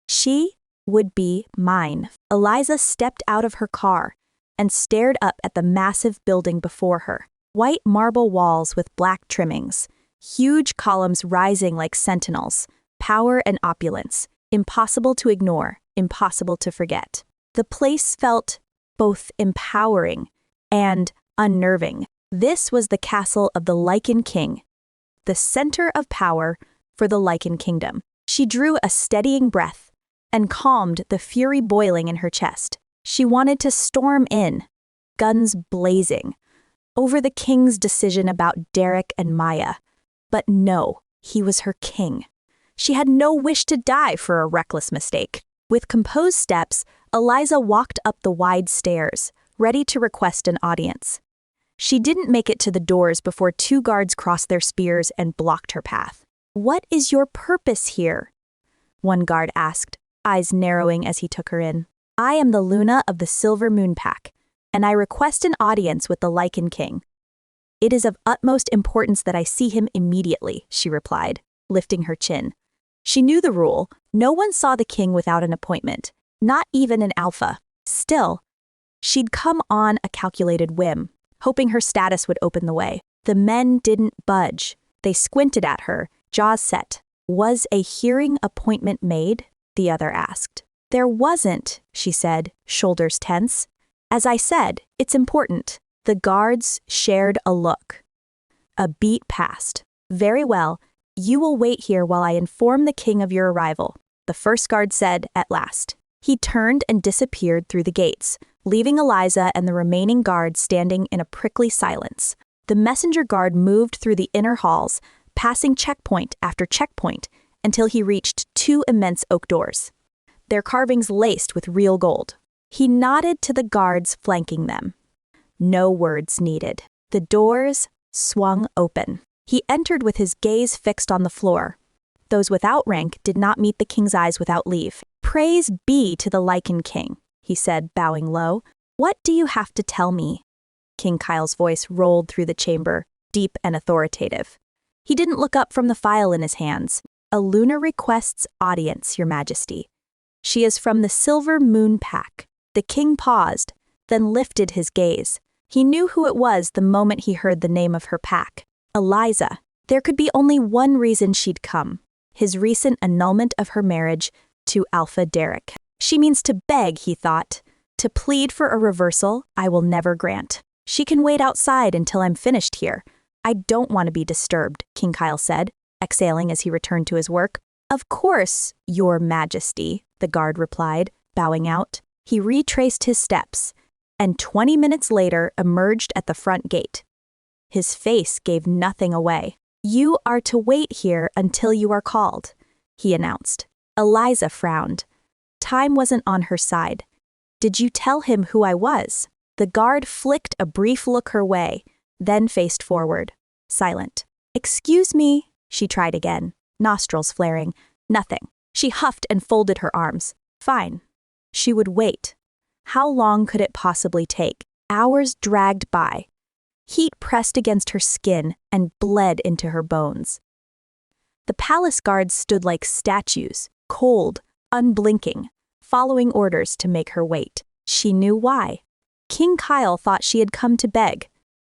She would be mine. Eliza stepped out of her car and stared up at the massive building before her. White marble walls with black trimmings, huge columns rising like sentinels, power and opulence, impossible to ignore, impossible to forget. The place felt both empowering and unnerving. This was the castle of the LYCAN king, the center of power for the LYCAN kingdom. She drew a steadying breath and calmed the fury boiling in her chest. She wanted to storm in, guns blazing, over the king's decision about Derek and Maya. But no, he was her king. She had no wish to die for a reckless mistake. With composed steps, Eliza walked up the wide stairs, ready to request an audience. She didn't make it to the doors before 2 guards crossed their spears and blocked her path. "What is your purpose here?" one guard asked, eyes narrowing as he took her in. "I am the Luna of the Silver Moon Pack, and I request an audience with the LYCAN king." "It is of utmost importance that I see him immediately," she replied, lifting her chin. She knew the rule. No one saw the king without an appointment, not even an alpha. Still, she'd come on a calculated whim, hoping her status would open the way. The men didn't budge. They squinted at her, jaws set. "Was a hearing appointment made?" the other asked. "There wasn't," she said, shoulders tense. "As I said, it's important." The guards shared a look. A beat passed. "Very well. You will wait here while I inform the king of your arrival," the first guard said at last. He turned and disappeared through the gates, leaving Eliza and the remaining guards standing in a prickly silence. The messenger guard moved through the inner halls, passing checkpoint after checkpoint, until he reached 2 immense oak doors, their carvings laced with real gold. He nodded to the guards flanking them. No words needed. The doors swung open. He entered with his gaze fixed on the floor. Those without rank did not meet the king's eyes without leave. "Praise be to the LYCAN king," he said, bowing low. "What do you have to tell me?" King Kyle's voice rolled through the chamber, deep and authoritative. He didn't look up from the file in his hands. "A Luna requests audience, your majesty. She is from the Silver Moon Pack." The king paused, then lifted his gaze. He knew who it was the moment he heard the name of her pack. Eliza. There could be only one reason she'd come. His recent annulment of her marriage to Alpha Derek. She means to beg, he thought. To plead for a reversal, I will never grant. She can wait outside until I'm finished here. I don't want to be disturbed, King Kyle said. exhaling as he returned to his work. Of course, Your Majesty, the guard replied, bowing out. He retraced his steps, and 20 minutes later emerged at the front gate. His face gave nothing away. You are to wait here until you are called, he announced. Eliza frowned. Time wasn't on her side. Did you tell him who I was? The guard flicked a brief look her way, then faced forward, silent. Excuse me, she tried again, nostrils flaring. Nothing. She huffed and folded her arms. Fine. She would wait. How long could it possibly take? Hours dragged by. Heat pressed against her skin and bled into her bones. The palace guards stood like statues, cold, unblinking, following orders to make her wait. She knew why. King Kyle thought she had come to beg,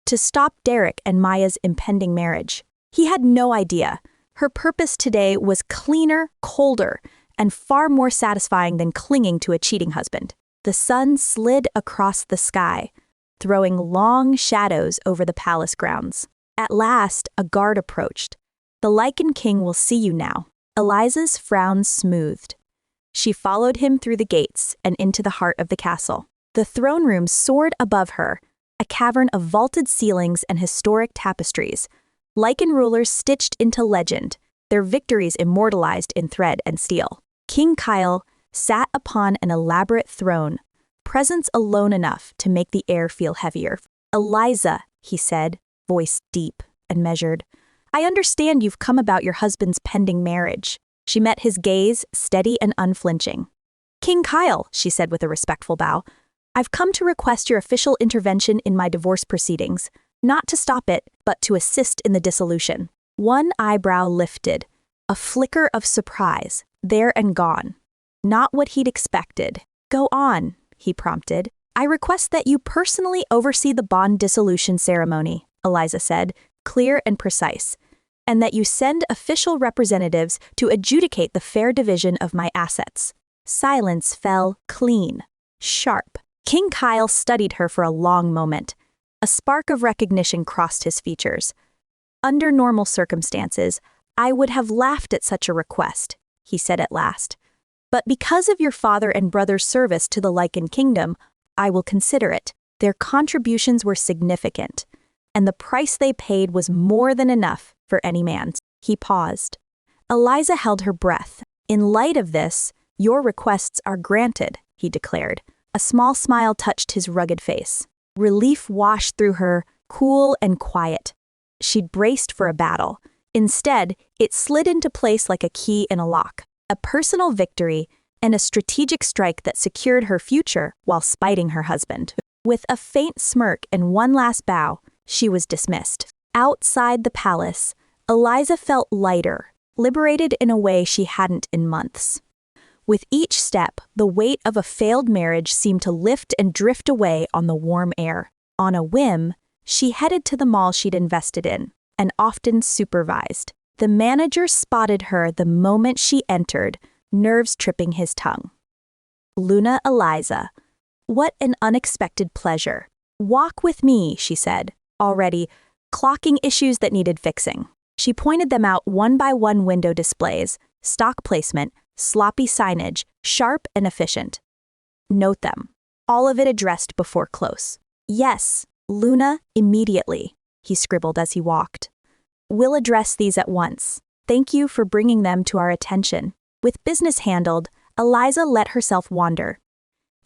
to stop Derek and Maya's impending marriage. He had no idea. Her purpose today was cleaner, colder, and far more satisfying than clinging to a cheating husband. The sun slid across the sky, throwing long shadows over the palace grounds. At last, a guard approached. The Lycan King will see you now. Eliza's frown smoothed. She followed him through the gates and into the heart of the castle. The throne room soared above her, a cavern of vaulted ceilings and historic tapestries. Lycan rulers stitched into legend, their victories immortalized in thread and steel. King Kyle sat upon an elaborate throne, presence alone enough to make the air feel heavier. Eliza, he said, voice deep and measured. I understand you've come about your husband's pending marriage. She met his gaze, steady and unflinching. King Kyle, she said with a respectful bow, I've come to request your official intervention in my divorce proceedings, not to stop it, but to assist in the dissolution. One eyebrow lifted, a flicker of surprise, there and gone. Not what he'd expected. Go on, he prompted. I request that you personally oversee the bond dissolution ceremony, Eliza said, clear and precise, and that you send official representatives to adjudicate the fair division of my assets. Silence fell clean, sharp. King Kyle studied her for a long moment. A spark of recognition crossed his features. Under normal circumstances, I would have laughed at such a request, he said at last. But because of your father and brother's service to the Lycan Kingdom, I will consider it. Their contributions were significant, and the price they paid was more than enough for any man. He paused. Eliza held her breath. In light of this, your requests are granted, he declared. A small smile touched his rugged face. Relief washed through her, cool and quiet. She'd braced for a battle. Instead, it slid into place like a key in a lock. A personal victory and a strategic strike that secured her future while spiting her husband. With a faint smirk and one last bow, she was dismissed. Outside the palace, Eliza felt lighter, liberated in a way she hadn't in months. With each step, the weight of a failed marriage seemed to lift and drift away on the warm air. On a whim, she headed to the mall she'd invested in, and often supervised. The manager spotted her the moment she entered, nerves tripping his tongue. Luna Eliza. What an unexpected pleasure. Walk with me, she said, already clocking issues that needed fixing. She pointed them out one by one: window displays, stock placement, sloppy signage, sharp and efficient. Note them. All of it addressed before close. Yes, Luna, immediately, he scribbled as he walked. We'll address these at once. Thank you for bringing them to our attention. With business handled, Eliza let herself wander.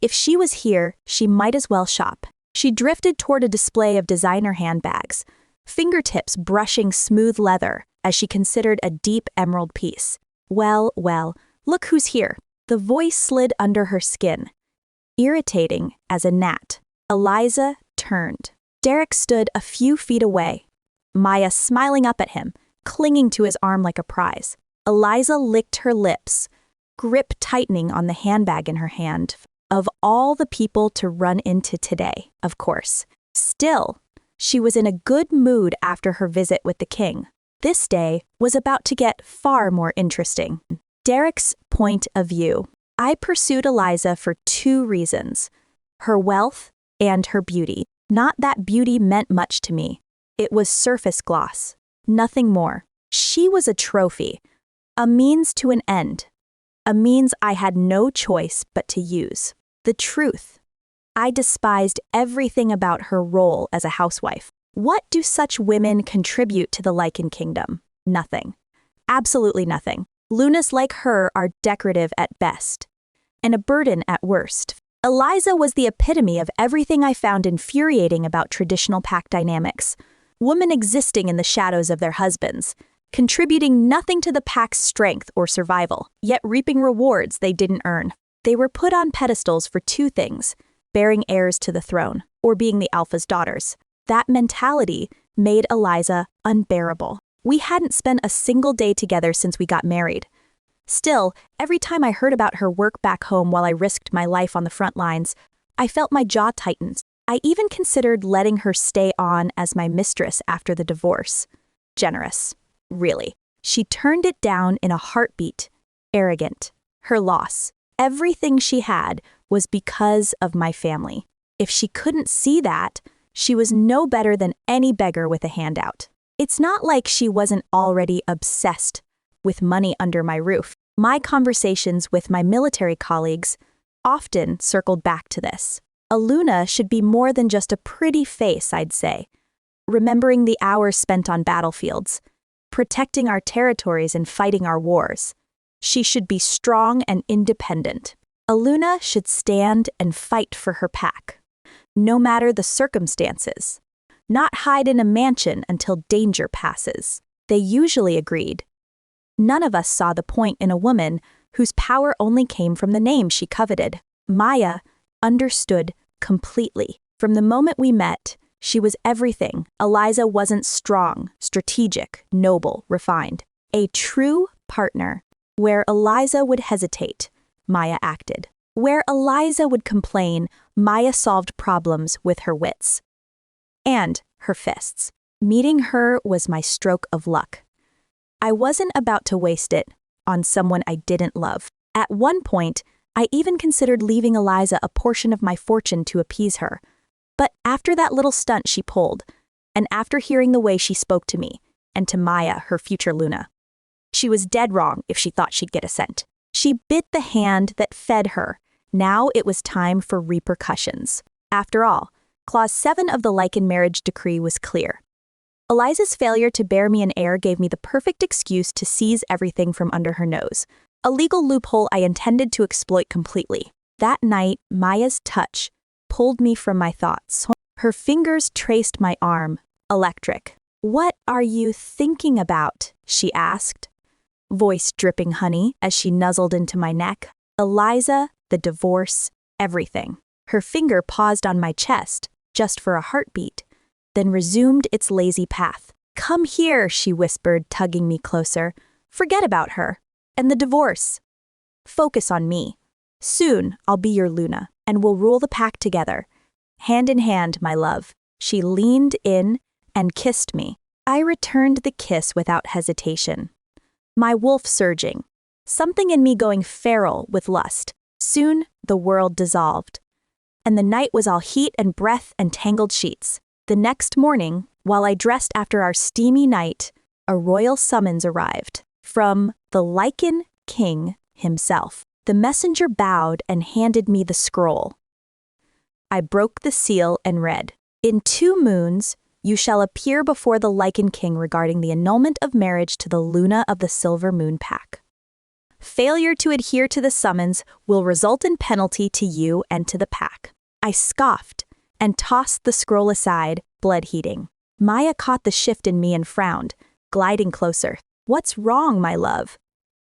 If she was here, she might as well shop. She drifted toward a display of designer handbags, fingertips brushing smooth leather as she considered a deep emerald piece. Well, look who's here. The voice slid under her skin. Irritating as a gnat, Eliza turned. Derek stood a few feet away, Maya smiling up at him, clinging to his arm like a prize. Eliza licked her lips, grip tightening on the handbag in her hand. Of all the people to run into today, of course. Still, she was in a good mood after her visit with the king. This day was about to get far more interesting. Derek's point of view. I pursued Eliza for two reasons: her wealth and her beauty. Not that beauty meant much to me. It was surface gloss, nothing more. She was a trophy, a means to an end, a means I had no choice but to use. The truth. I despised everything about her role as a housewife. What do such women contribute to the Lycan kingdom? Nothing. Absolutely nothing. Lunas like her are decorative at best, and a burden at worst. Eliza was the epitome of everything I found infuriating about traditional pack dynamics. Women existing in the shadows of their husbands, contributing nothing to the pack's strength or survival, yet reaping rewards they didn't earn. They were put on pedestals for two things: bearing heirs to the throne, or being the alpha's daughters. That mentality made Eliza unbearable. We hadn't spent a single day together since we got married. Still, every time I heard about her work back home while I risked my life on the front lines, I felt my jaw tighten. I even considered letting her stay on as my mistress after the divorce. Generous. Really. She turned it down in a heartbeat. Arrogant. Her loss. Everything she had was because of my family. If she couldn't see that, she was no better than any beggar with a handout. It's not like she wasn't already obsessed with money under my roof. My conversations with my military colleagues often circled back to this. A Luna should be more than just a pretty face, I'd say. Remembering the hours spent on battlefields, protecting our territories and fighting our wars. She should be strong and independent. A Luna should stand and fight for her pack, no matter the circumstances. Not hide in a mansion until danger passes. They usually agreed. None of us saw the point in a woman whose power only came from the name she coveted. Maya understood completely. From the moment we met, she was everything. Eliza wasn't strong, strategic, noble, refined. A true partner. Where Eliza would hesitate, Maya acted. Where Eliza would complain, Maya solved problems with her wits. And her fists. Meeting her was my stroke of luck. I wasn't about to waste it on someone I didn't love. At one point, I even considered leaving Eliza a portion of my fortune to appease her. But after that little stunt she pulled, and after hearing the way she spoke to me, and to Maya, her future Luna, she was dead wrong if she thought she'd get a cent. She bit the hand that fed her. Now it was time for repercussions. After all, Clause 7 of the Lycan marriage decree was clear. Eliza's failure to bear me an heir gave me the perfect excuse to seize everything from under her nose, a legal loophole I intended to exploit completely. That night, Maya's touch pulled me from my thoughts. Her fingers traced my arm, electric. "What are you thinking about?" she asked, voice dripping honey as she nuzzled into my neck. Eliza, the divorce, everything. Her finger paused on my chest, just for a heartbeat, then resumed its lazy path. "Come here," she whispered, tugging me closer. "Forget about her. And the divorce. Focus on me. Soon I'll be your Luna, and we'll rule the pack together. Hand in hand, my love." She leaned in and kissed me. I returned the kiss without hesitation. My wolf surging, something in me going feral with lust. Soon the world dissolved, and the night was all heat and breath and tangled sheets. The next morning, while I dressed after our steamy night, a royal summons arrived from the Lycan king himself. The messenger bowed and handed me the scroll. I broke the seal and read, "In 2 moons, you shall appear before the Lycan king regarding the annulment of marriage to the Luna of the Silver Moon Pack. Failure to adhere to the summons will result in penalty to you and to the pack." I scoffed and tossed the scroll aside, blood heating. Maya caught the shift in me and frowned, gliding closer. "What's wrong, my love?"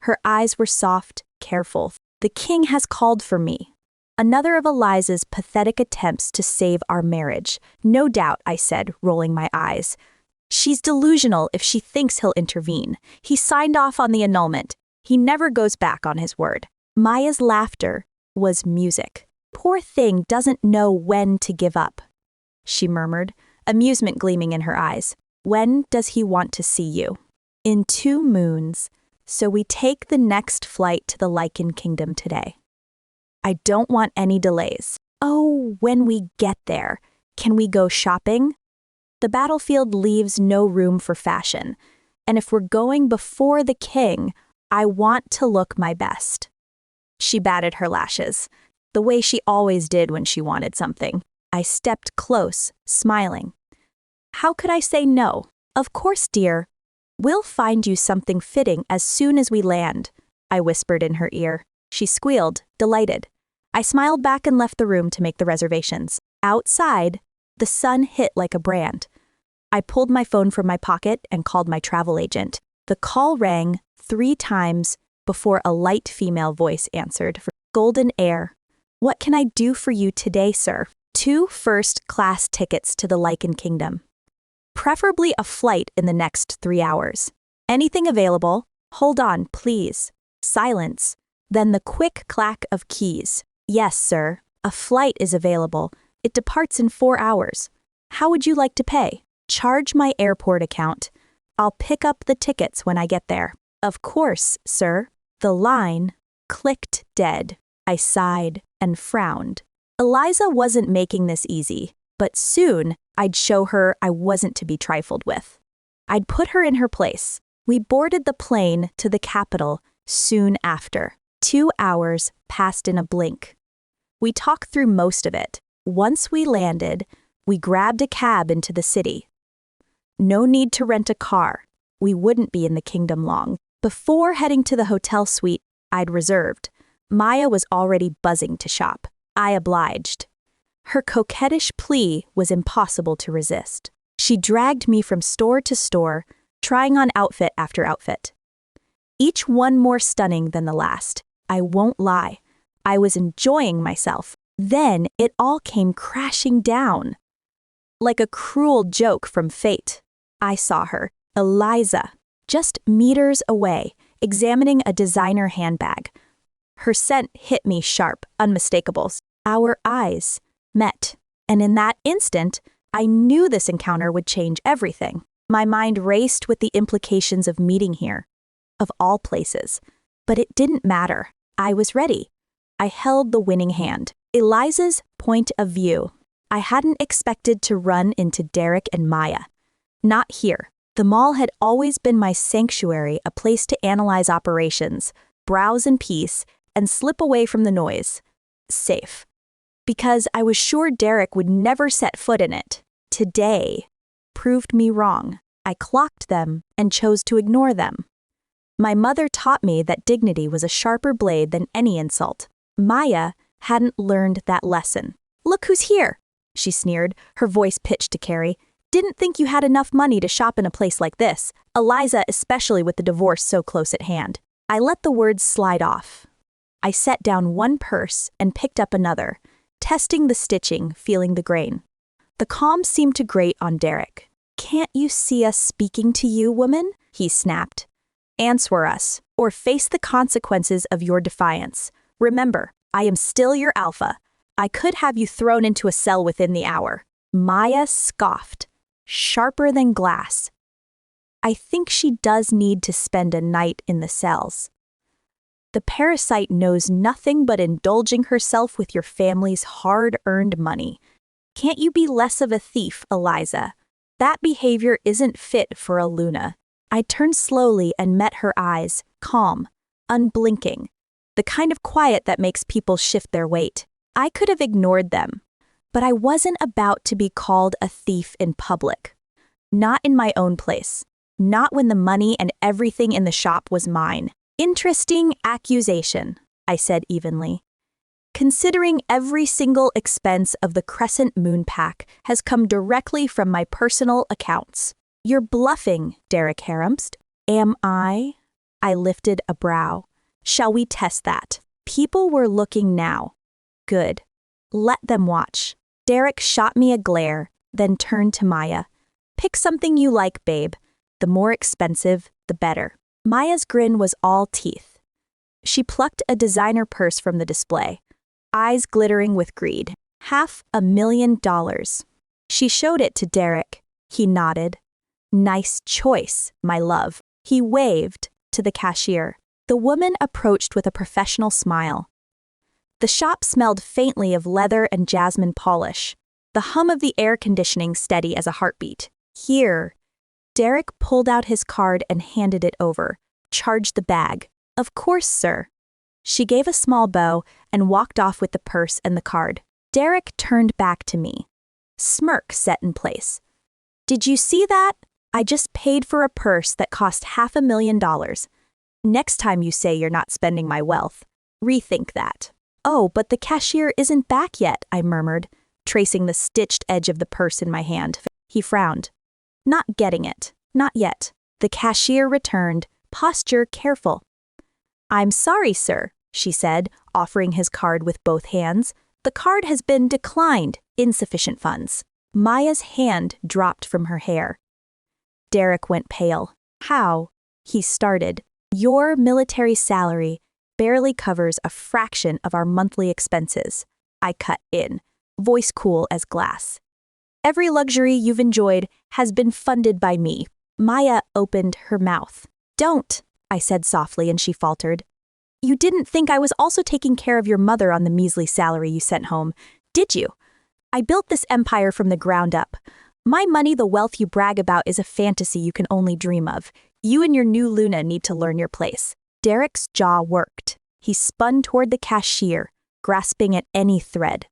Her eyes were soft, careful. "The king has called for me." Another of Eliza's pathetic attempts to save our marriage. "No doubt," I said, rolling my eyes. "She's delusional if she thinks he'll intervene. He signed off on the annulment. He never goes back on his word." Maya's laughter was music. "Poor thing doesn't know when to give up," she murmured, amusement gleaming in her eyes. "When does he want to see you?" "In 2 moons, so we take the next flight to the Lycan kingdom today. I don't want any delays." "Oh, when we get there, can we go shopping?" The battlefield leaves no room for fashion. And if we're going before the king, I want to look my best." She batted her lashes, the way she always did when she wanted something. I stepped close, smiling. "How could I say no? Of course, dear. We'll find you something fitting as soon as we land," I whispered in her ear. She squealed, delighted. I smiled back and left the room to make the reservations. Outside, the sun hit like a brand. I pulled my phone from my pocket and called my travel agent. The call rang 3 times before a light female voice answered. "Golden Air. What can I do for you today, sir?" 2 first-class tickets to the LYCAN Kingdom. Preferably a flight in the next 3 hours. "Anything available? Hold on, please." Silence. Then the quick clack of keys. "Yes, sir. A flight is available. It departs in 4 hours. How would you like to pay?" "Charge my airport account. I'll pick up the tickets when I get there." "Of course, sir." The line clicked dead. I sighed and frowned. Eliza wasn't making this easy, but soon I'd show her I wasn't to be trifled with. I'd put her in her place. We boarded the plane to the capital soon after. 2 hours passed in a blink. We talked through most of it. Once we landed, we grabbed a cab into the city. No need to rent a car. We wouldn't be in the kingdom long. Before heading to the hotel suite I'd reserved, Maya was already buzzing to shop. I obliged. Her coquettish plea was impossible to resist. She dragged me from store to store, trying on outfit after outfit. Each one more stunning than the last. I won't lie. I was enjoying myself. Then it all came crashing down. Like a cruel joke from fate, I saw her, Eliza, just meters away, examining a designer handbag. Her scent hit me sharp, unmistakable. Our eyes met, and in that instant, I knew this encounter would change everything. My mind raced with the implications of meeting here, of all places. But it didn't matter. I was ready. I held the winning hand. Eliza's point of view. I hadn't expected to run into Derek and Maya. Not here. The mall had always been my sanctuary, a place to analyze operations, browse in peace, and slip away from the noise. Safe. Because I was sure Derek would never set foot in it. Today proved me wrong. I clocked them and chose to ignore them. My mother taught me that dignity was a sharper blade than any insult. Maya hadn't learned that lesson. "Look who's here," she sneered, her voice pitched to Carrie. "Didn't think you had enough money to shop in a place like this, Eliza, especially with the divorce so close at hand." I let the words slide off. I set down one purse and picked up another, testing the stitching, feeling the grain. The calm seemed to grate on Derek. "Can't you see us speaking to you, woman?" he snapped. "Answer us, or face the consequences of your defiance. Remember, I am still your alpha. I could have you thrown into a cell within the hour." Maya scoffed, sharper than glass. "I think she does need to spend a night in the cells. The parasite knows nothing but indulging herself with your family's hard-earned money. Can't you be less of a thief, Eliza? That behavior isn't fit for a Luna." I turned slowly and met her eyes, calm, unblinking, the kind of quiet that makes people shift their weight. I could have ignored them, but I wasn't about to be called a thief in public. Not in my own place. Not when the money and everything in the shop was mine. "Interesting accusation," I said evenly. "Considering every single expense of the Crescent Moon Pack has come directly from my personal accounts." "You're bluffing, Derek Haramst." "Am I?" I lifted a brow. "Shall we test that?" People were looking now. Good. Let them watch. Derek shot me a glare, then turned to Maya. "Pick something you like, babe. The more expensive, the better." Maya's grin was all teeth. She plucked a designer purse from the display, eyes glittering with greed. $500,000. She showed it to Derek. He nodded. "Nice choice, my love." He waved to the cashier. The woman approached with a professional smile. The shop smelled faintly of leather and jasmine polish, the hum of the air conditioning steady as a heartbeat. "Here, Derek pulled out his card and handed it over. Charge the bag. Of course, sir. She gave a small bow and walked off with the purse and the card. Derek turned back to me. Smirk set in place. Did you see that? I just paid for a purse that cost $500,000. Next time you say you're not spending my wealth, rethink that. Oh, but the cashier isn't back yet, I murmured, tracing the stitched edge of the purse in my hand. He frowned. Not getting it. Not yet. The cashier returned, posture careful. I'm sorry, sir, she said, offering his card with both hands. The card has been declined. Insufficient funds. Maya's hand dropped from her hair. Derek went pale. How? He started. Your military salary barely covers a fraction of our monthly expenses. I cut in, voice cool as glass. Every luxury you've enjoyed has been funded by me. Maya opened her mouth. Don't, I said softly, and she faltered. You didn't think I was also taking care of your mother on the measly salary you sent home, did you? I built this empire from the ground up. My money, the wealth you brag about, is a fantasy you can only dream of. You and your new Luna need to learn your place. Derek's jaw worked. He spun toward the cashier, grasping at any thread.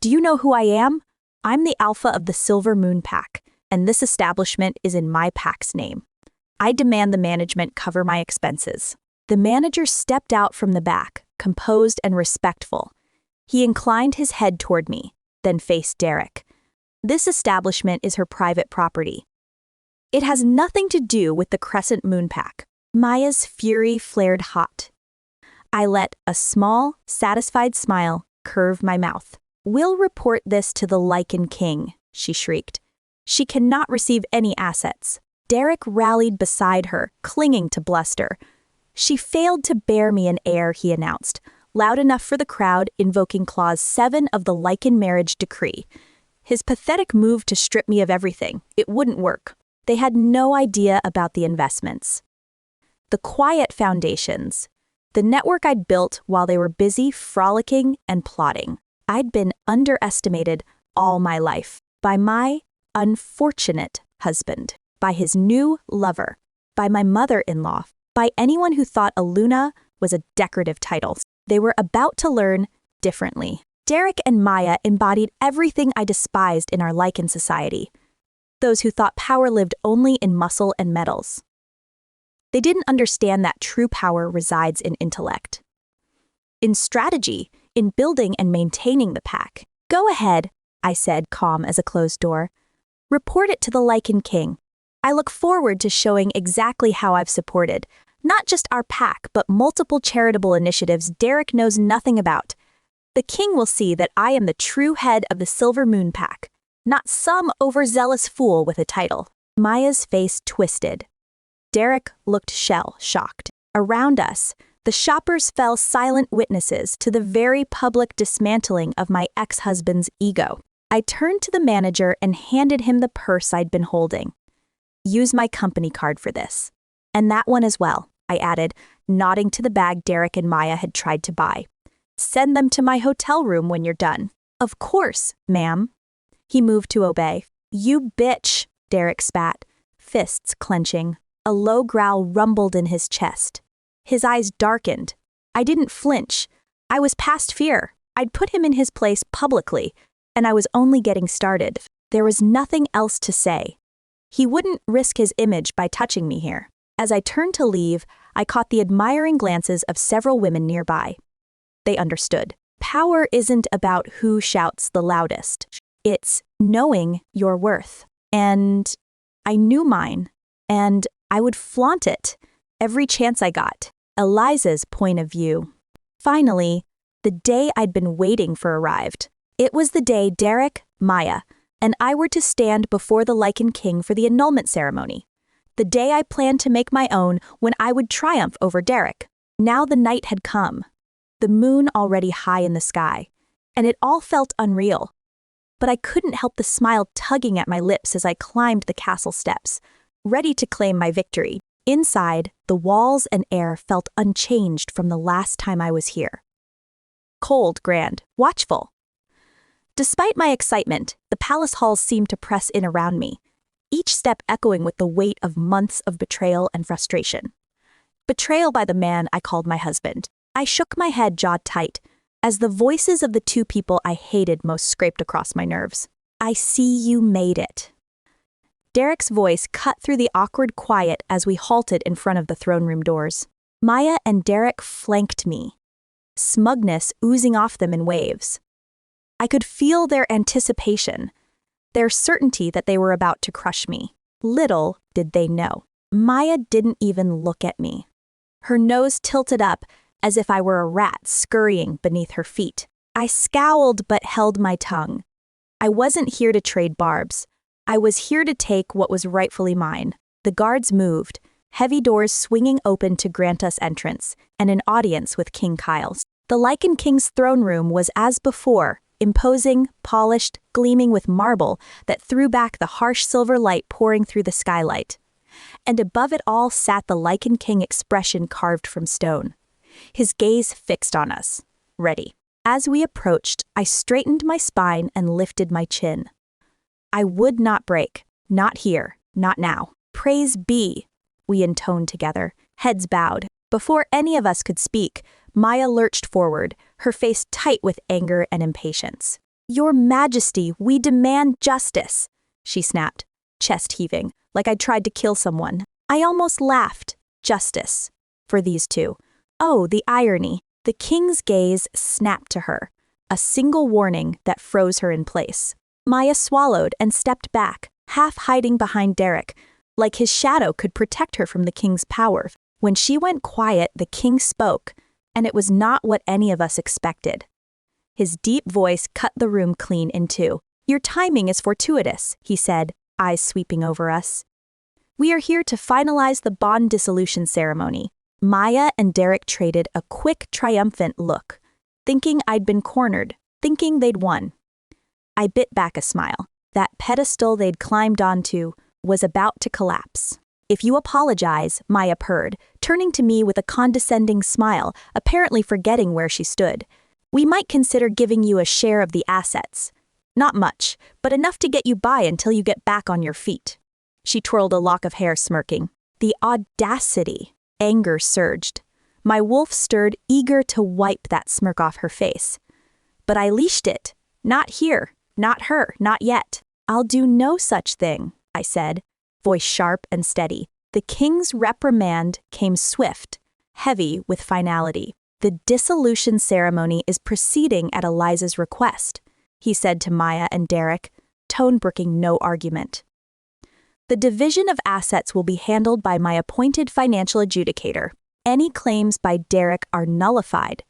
Do you know who I am? I'm the alpha of the Silver Moon Pack, and this establishment is in my pack's name. I demand the management cover my expenses. The manager stepped out from the back, composed and respectful. He inclined his head toward me, then faced Derek. This establishment is her private property. It has nothing to do with the Crescent Moon Pack. Maya's fury flared hot. I let a small, satisfied smile curve my mouth. We'll report this to the LYCAN King, she shrieked. She cannot receive any assets. Derek rallied beside her, clinging to bluster. She failed to bear me an heir, he announced, loud enough for the crowd, invoking Clause 7 of the LYCAN marriage decree. His pathetic move to strip me of everything. It wouldn't work. They had no idea about the investments. The quiet foundations. The network I'd built while they were busy frolicking and plotting. I'd been underestimated all my life by my unfortunate husband, by his new lover, by my mother-in-law, by anyone who thought a Luna was a decorative title. They were about to learn differently. Derek and Maya embodied everything I despised in our LYCAN society. Those who thought power lived only in muscle and metals. They didn't understand that true power resides in intellect. In strategy, in building and maintaining the pack. Go ahead, I said, calm as a closed door. Report it to the LYCAN King. I look forward to showing exactly how I've supported, not just our pack, but multiple charitable initiatives Derek knows nothing about. The king will see that I am the true head of the Silver Moon Pack, not some overzealous fool with a title. Maya's face twisted. Derek looked shell-shocked. Around us, the shoppers fell silent witnesses to the very public dismantling of my ex-husband's ego. I turned to the manager and handed him the purse I'd been holding. Use my company card for this. And that one as well, I added, nodding to the bag Derek and Maya had tried to buy. Send them to my hotel room when you're done. Of course, ma'am. He moved to obey. You bitch, Derek spat, fists clenching. A low growl rumbled in his chest. His eyes darkened. I didn't flinch. I was past fear. I'd put him in his place publicly, and I was only getting started. There was nothing else to say. He wouldn't risk his image by touching me here. As I turned to leave, I caught the admiring glances of several women nearby. They understood. Power isn't about who shouts the loudest. It's knowing your worth. And I knew mine, and I would flaunt it every chance I got. Eliza's point of view. Finally, the day I'd been waiting for arrived. It was the day Derek, Maya, and I were to stand before the LYCAN King for the annulment ceremony. The day I planned to make my own when I would triumph over Derek. Now the night had come. The moon already high in the sky, and it all felt unreal. But I couldn't help the smile tugging at my lips as I climbed the castle steps, ready to claim my victory. Inside, the walls and air felt unchanged from the last time I was here. Cold, grand, watchful. Despite my excitement, the palace halls seemed to press in around me. each step echoing with the weight of months of betrayal and frustration. Betrayal by the man I called my husband. I shook my head jawed tight, as the voices of the two people I hated most scraped across my nerves. I see you made it. Derek's voice cut through the awkward quiet as we halted in front of the throne room doors. Maya and Derek flanked me, smugness oozing off them in waves. I could feel their anticipation, their certainty that they were about to crush me. Little did they know, Maya didn't even look at me. Her nose tilted up as if I were a rat scurrying beneath her feet. I scowled but held my tongue. I wasn't here to trade barbs. I was here to take what was rightfully mine. The guards moved, heavy doors swinging open to grant us entrance, and an audience with King Kyle's. The LYCAN King's throne room was as before, imposing, polished, gleaming with marble that threw back the harsh silver light pouring through the skylight. And above it all sat the LYCAN King expression carved from stone, his gaze fixed on us, ready. As we approached, I straightened my spine and lifted my chin. I would not break, not here, not now. Praise be, we intoned together, heads bowed. Before any of us could speak, Maya lurched forward, her face tight with anger and impatience. Your Majesty, we demand justice, she snapped, chest heaving, like I'd tried to kill someone. I almost laughed. Justice. For these two. Oh, the irony. The king's gaze snapped to her, a single warning that froze her in place. Maya swallowed and stepped back, half hiding behind Derek, like his shadow could protect her from the king's power. When she went quiet, the king spoke, and it was not what any of us expected. His deep voice cut the room clean in two. Your timing is fortuitous, he said, eyes sweeping over us. We are here to finalize the bond dissolution ceremony. Maya and Derek traded a quick, triumphant look, thinking I'd been cornered, thinking they'd won. I bit back a smile. That pedestal they'd climbed onto was about to collapse. If you apologize, Maya purred, turning to me with a condescending smile, apparently forgetting where she stood. We might consider giving you a share of the assets. Not much, but enough to get you by until you get back on your feet. She twirled a lock of hair, smirking. The audacity. Anger surged. My wolf stirred, eager to wipe that smirk off her face. But I leashed it. Not here, not her, not yet. I'll do no such thing, I said, voice sharp and steady. The king's reprimand came swift, heavy with finality. The dissolution ceremony is proceeding at Eliza's request, he said to Maya and Derek, tone brooking no argument. The division of assets will be handled by my appointed financial adjudicator. Any claims by Derek are nullified,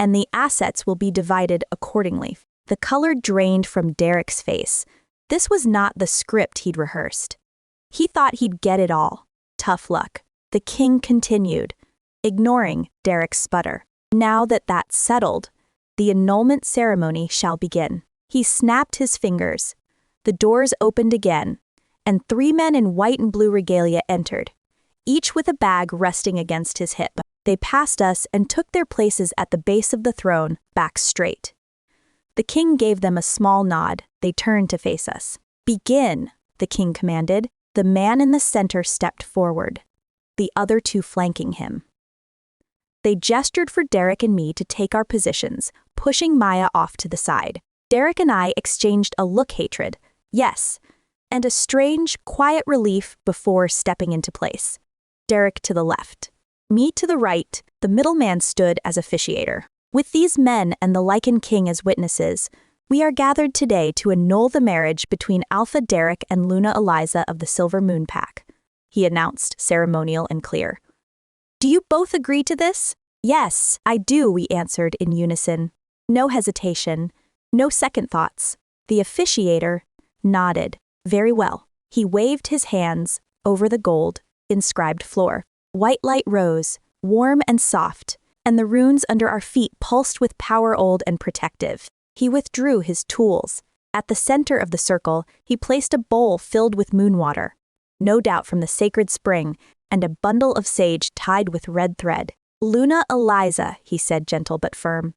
and the assets will be divided accordingly. The color drained from Derek's face. This was not the script he'd rehearsed. He thought he'd get it all. Tough luck. The king continued, ignoring Derek's sputter. Now that that's settled, the annulment ceremony shall begin. He snapped his fingers. The doors opened again, and 3 men in white and blue regalia entered, each with a bag resting against his hip. They passed us and took their places at the base of the throne, back straight. The king gave them a small nod. They turned to face us. Begin, the king commanded. The man in the center stepped forward, the other 2 flanking him. They gestured for Derek and me to take our positions, pushing Maya off to the side. Derek and I exchanged a look hatred, yes, and a strange, quiet relief before stepping into place. Derek to the left. Me to the right, the middleman stood as officiator. With these men and the LYCAN King as witnesses, we are gathered today to annul the marriage between Alpha Derek and Luna Eliza of the Silver Moon Pack, he announced, ceremonial and clear. Do you both agree to this? Yes, I do, we answered in unison. No hesitation, no second thoughts. The officiator nodded. Very well. He waved his hands over the gold, inscribed floor. White light rose, warm and soft, and the runes under our feet pulsed with power old and protective. He withdrew his tools. At the center of the circle, he placed a bowl filled with moon water, no doubt from the sacred spring, and a bundle of sage tied with red thread. Luna Eliza, he said, gentle but firm.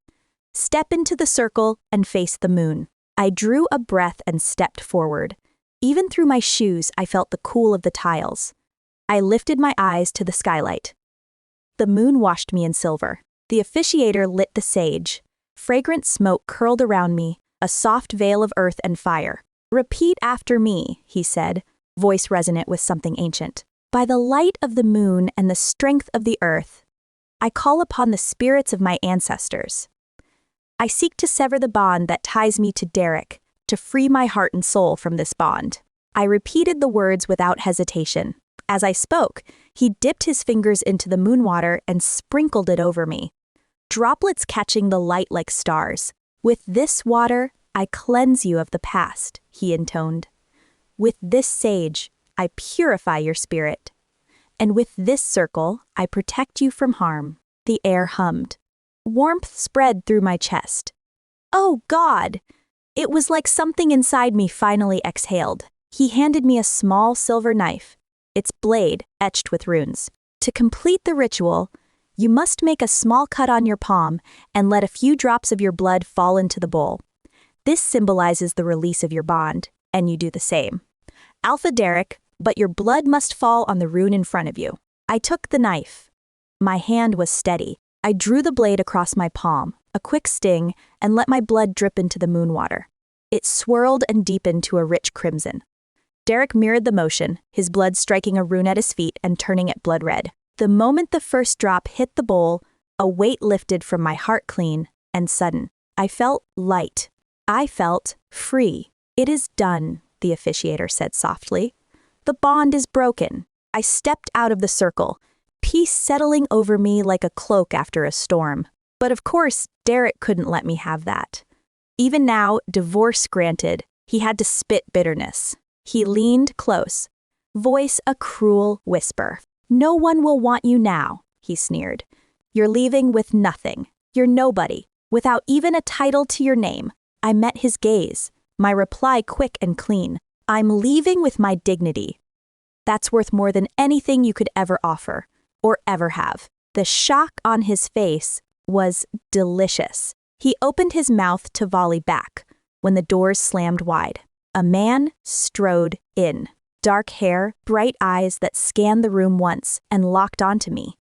Step into the circle and face the moon. I drew a breath and stepped forward. Even through my shoes, I felt the cool of the tiles. I lifted my eyes to the skylight. The moon washed me in silver. The officiator lit the sage. Fragrant smoke curled around me, a soft veil of earth and fire. "Repeat after me," he said, voice resonant with something ancient. "By the light of the moon and the strength of the earth, I call upon the spirits of my ancestors. I seek to sever the bond that ties me to Derek, to free my heart and soul from this bond." I repeated the words without hesitation. As I spoke, he dipped his fingers into the moon water and sprinkled it over me, droplets catching the light like stars. "With this water, I cleanse you of the past," he intoned. "With this sage, I purify your spirit. And with this circle, I protect you from harm." The air hummed. Warmth spread through my chest. Oh God! It was like something inside me finally exhaled. He handed me a small silver knife, its blade etched with runes. "To complete the ritual, you must make a small cut on your palm and let a few drops of your blood fall into the bowl. This symbolizes the release of your bond, and you do the same. Alpha Derek, but your blood must fall on the rune in front of you." I took the knife. My hand was steady. I drew the blade across my palm, a quick sting, and let my blood drip into the moon water. It swirled and deepened to a rich crimson. Derek mirrored the motion, his blood striking a rune at his feet and turning it blood red. The moment the first drop hit the bowl, a weight lifted from my heart clean and sudden. I felt light. I felt free. "It is done," the officiator said softly. "The bond is broken." I stepped out of the circle, peace settling over me like a cloak after a storm. But of course, Derek couldn't let me have that. Even now, divorce granted, he had to spit bitterness. He leaned close, voice a cruel whisper. "No one will want you now," he sneered. "You're leaving with nothing. You're nobody, without even a title to your name." I met his gaze, my reply quick and clean. "I'm leaving with my dignity. That's worth more than anything you could ever offer, or ever have." The shock on his face was delicious. He opened his mouth to volley back when the doors slammed wide. A man strode in. Dark hair, bright eyes that scanned the room once and locked onto me.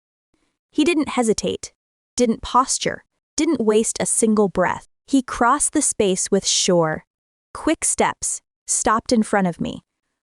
He didn't hesitate, didn't posture, didn't waste a single breath. He crossed the space with sure, quick steps, stopped in front of me,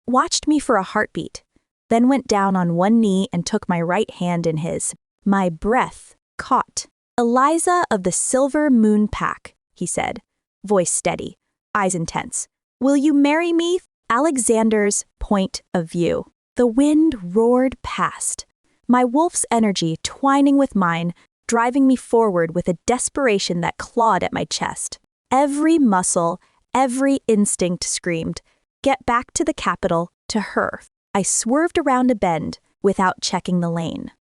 watched me for a heartbeat, then went down on one knee and took my right hand in his. My breath caught. "Eliza of the Silver Moon Pack," he said, voice steady, eyes intense. "Will you marry me?" Alexander's point of view. The wind roared past, my wolf's energy twining with mine, driving me forward with a desperation that clawed at my chest. Every muscle, every instinct screamed, "Get back to the capital, to her." I swerved around a bend without checking the lane.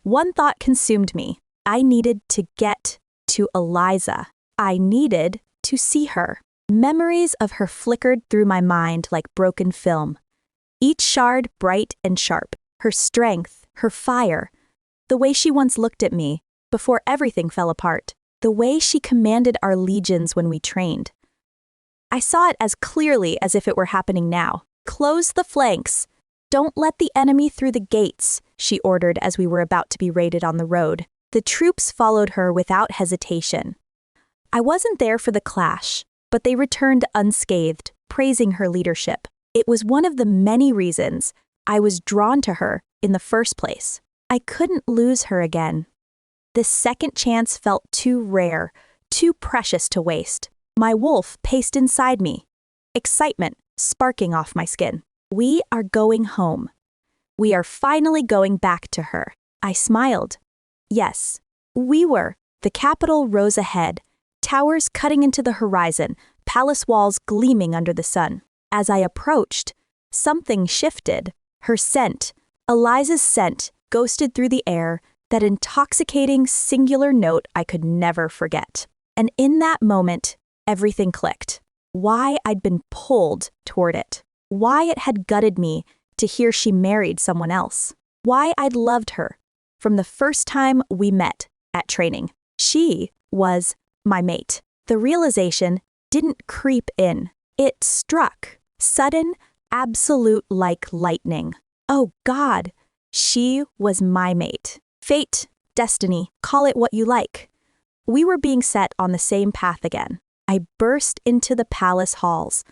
One thought consumed me. I needed to get to Eliza. I needed to see her. Memories of her flickered through my mind like broken film, each shard bright and sharp. Her strength, her fire, the way she once looked at me before everything fell apart, the way she commanded our legions when we trained. I saw it as clearly as if it were happening now. "Close the flanks. Don't let the enemy through the gates," she ordered as we were about to be raided on the road. The troops followed her without hesitation. I wasn't there for the clash, but they returned unscathed, praising her leadership. It was one of the many reasons I was drawn to her in the first place. I couldn't lose her again. This second chance felt too rare, too precious to waste. My wolf paced inside me, excitement sparking off my skin. "We are going home. We are finally going back to her." I smiled. Yes, we were. The capital rose ahead, towers cutting into the horizon, palace walls gleaming under the sun. As I approached, something shifted. Her scent, Eliza's scent, ghosted through the air, that intoxicating singular note I could never forget. And in that moment, everything clicked. Why I'd been pulled toward it. Why it had gutted me to hear she married someone else. Why I'd loved her from the first time we met at training. She was my mate. The realization didn't creep in. It struck, sudden, absolute like lightning. Oh God, she was my mate. Fate, destiny, call it what you like. We were being set on the same path again. I burst into the palace halls,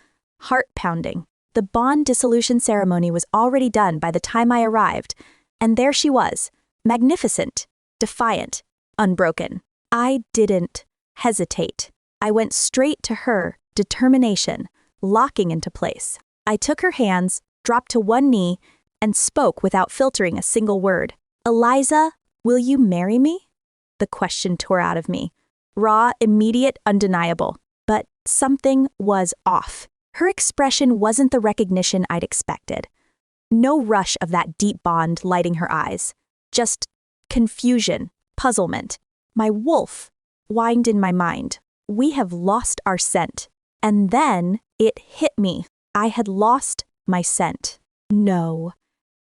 heart pounding. The bond dissolution ceremony was already done by the time I arrived, and there she was, magnificent, defiant, unbroken. I didn't hesitate. I went straight to her, determination, locking into place. I took her hands, dropped to one knee, and spoke without filtering a single word. "Eliza, will you marry me?" The question tore out of me. Raw, immediate, undeniable. But something was off. Her expression wasn't the recognition I'd expected. No rush of that deep bond lighting her eyes. Just confusion, puzzlement. My wolf whined in my mind. We have lost our scent. And then it hit me. I had lost my scent. No.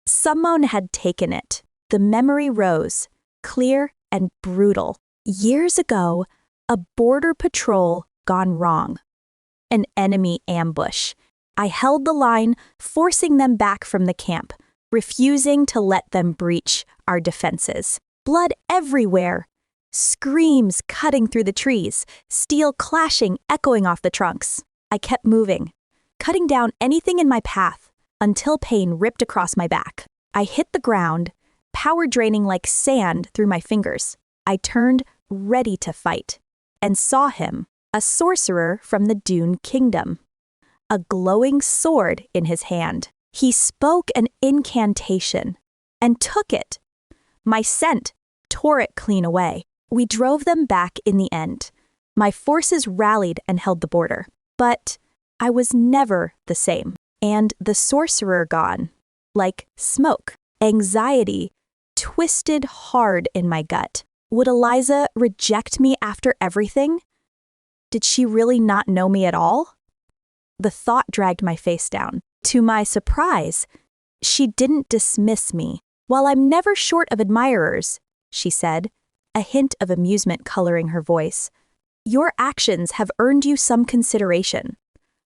Someone had taken it. The memory rose, clear and brutal. Years ago, a border patrol gone wrong. An enemy ambush. I held the line, forcing them back from the camp, refusing to let them breach our defenses. Blood everywhere. Screams cutting through the trees, steel clashing, echoing off the trunks. I kept moving, cutting down anything in my path, until pain ripped across my back. I hit the ground, power draining like sand through my fingers. I turned, ready to fight, and saw him, a sorcerer from the Dune Kingdom. A glowing sword in his hand. He spoke an incantation, and took it. My scent tore it clean away. We drove them back in the end. My forces rallied and held the border. But I was never the same. And the sorcerer gone. Like smoke. Anxiety twisted hard in my gut. Would Eliza reject me after everything? Did she really not know me at all? The thought dragged my face down. To my surprise, she didn't dismiss me. "While I'm never short of admirers," she said, a hint of amusement coloring her voice, "your actions have earned you some consideration."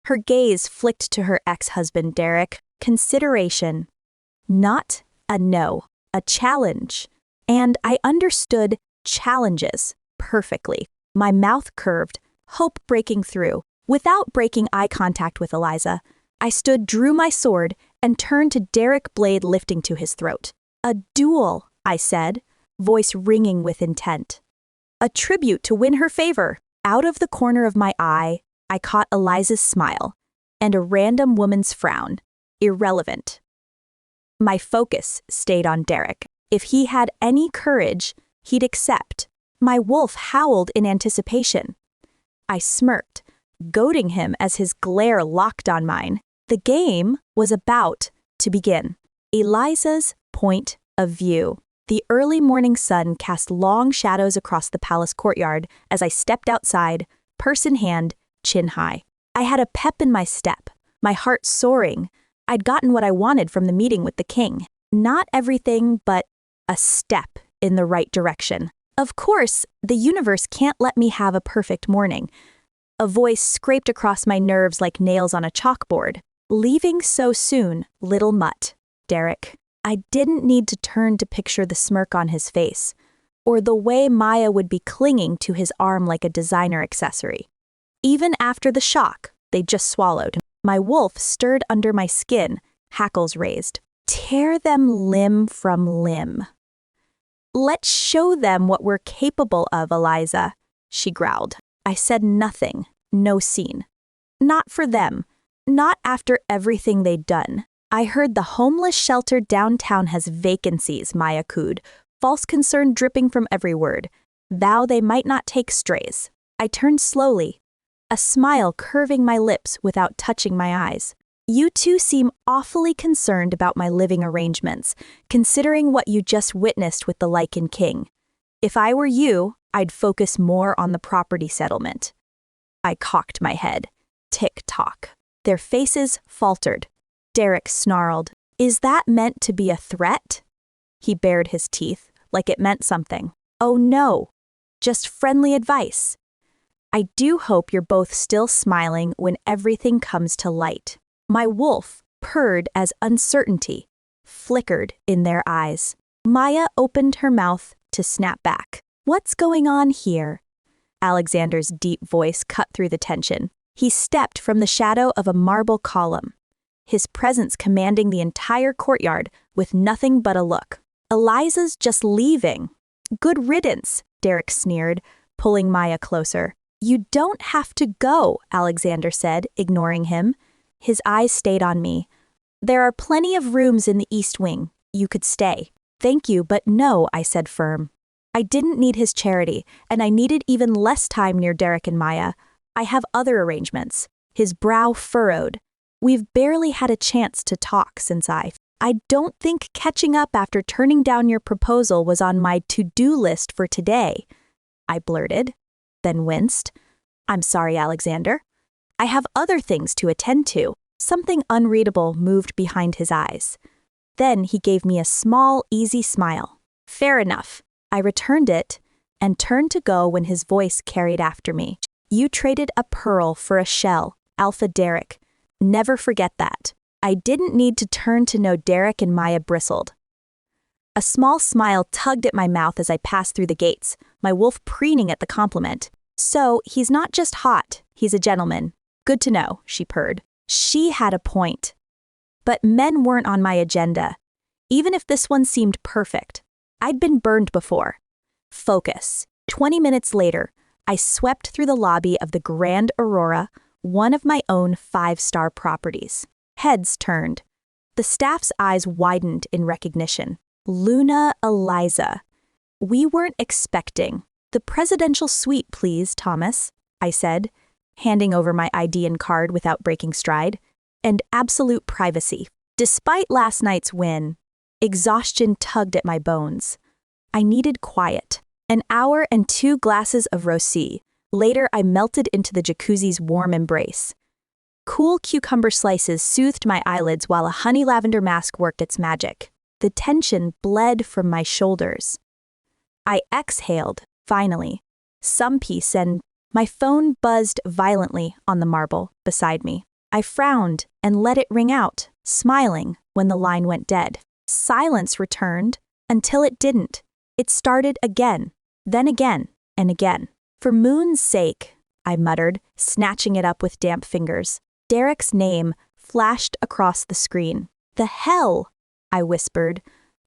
Her gaze flicked to her ex-husband, Derek. Consideration. Not a no, a challenge. And I understood challenges perfectly. My mouth curved, hope breaking through. Without breaking eye contact with Eliza, I drew my sword, and turned to Derek, blade lifting to his throat. "A duel," I said, voice ringing with intent. A tribute to win her favor. Out of the corner of my eye, I caught Eliza's smile, and a random woman's frown. Irrelevant. My focus stayed on Derek. If he had any courage, he'd accept. My wolf howled in anticipation. I smirked, goading him as his glare locked on mine. The game was about to begin. Eliza's point of view. The early morning sun cast long shadows across the palace courtyard as I stepped outside, purse in hand, chin high. I had a pep in my step, my heart soaring. I'd gotten what I wanted from the meeting with the king. Not everything, but a step in the right direction. Of course, the universe can't let me have a perfect morning. A voice scraped across my nerves like nails on a chalkboard. "Leaving so soon, little mutt, Derek." I didn't need to turn to picture the smirk on his face, or the way Maya would be clinging to his arm like a designer accessory. Even after the shock they just swallowed, my wolf stirred under my skin, hackles raised. Tear them limb from limb. "Let's show them what we're capable of, Eliza," she growled. I said nothing, no scene. Not for them, not after everything they'd done. I heard the homeless shelter downtown has vacancies, Maya cooed, false concern dripping from every word. Vow they might not take strays. I turned slowly, a smile curving my lips without touching my eyes. "You two seem awfully concerned about my living arrangements, considering what you just witnessed with the LYCAN king. If I were you, I'd focus more on the property settlement." I cocked my head. Tick-tock. Their faces faltered. Derek snarled, "Is that meant to be a threat?" He bared his teeth, like it meant something. "Oh no, just friendly advice. I do hope you're both still smiling when everything comes to light." My wolf purred as uncertainty flickered in their eyes. Maya opened her mouth to snap back. "What's going on here?" Alexander's deep voice cut through the tension. He stepped from the shadow of a marble column, his presence commanding the entire courtyard with nothing but a look. "Eliza's just leaving." "Good riddance," Derek sneered, pulling Maya closer. "You don't have to go," Alexander said, ignoring him. His eyes stayed on me. "There are plenty of rooms in the East Wing. You could stay." "Thank you, but no," I said firm. I didn't need his charity, and I needed even less time near Derek and Maya. "I have other arrangements." His brow furrowed. "We've barely had a chance to talk since I don't think catching up after turning down your proposal was on my to-do list for today," I blurted, then winced. "I'm sorry, Alexander. I have other things to attend to." Something unreadable moved behind his eyes. Then he gave me a small, easy smile. "Fair enough." I returned it and turned to go when his voice carried after me. "You traded a pearl for a shell, Alpha Derek. Never forget that." I didn't need to turn to know Derek and Maya bristled. A small smile tugged at my mouth as I passed through the gates, my wolf preening at the compliment. "So, he's not just hot, he's a gentleman. Good to know," she purred. She had a point. But men weren't on my agenda, even if this one seemed perfect. I'd been burned before. Focus. 20 minutes later, I swept through the lobby of the Grand Aurora, one of my own 5-star properties. Heads turned. The staff's eyes widened in recognition. Luna Eliza. "We weren't expecting." "The presidential suite, please, Thomas," I said, handing over my ID and card without breaking stride. "And absolute privacy." Despite last night's win, exhaustion tugged at my bones. I needed quiet. An hour and 2 glasses of rosé. Later, I melted into the jacuzzi's warm embrace. Cool cucumber slices soothed my eyelids while a honey lavender mask worked its magic. The tension bled from my shoulders. I exhaled, finally. Some peace, and my phone buzzed violently on the marble beside me. I frowned and let it ring out, smiling when the line went dead. Silence returned until it didn't. It started again, then again, and again. "For Moon's sake," I muttered, snatching it up with damp fingers. Derek's name flashed across the screen. "The hell?" I whispered.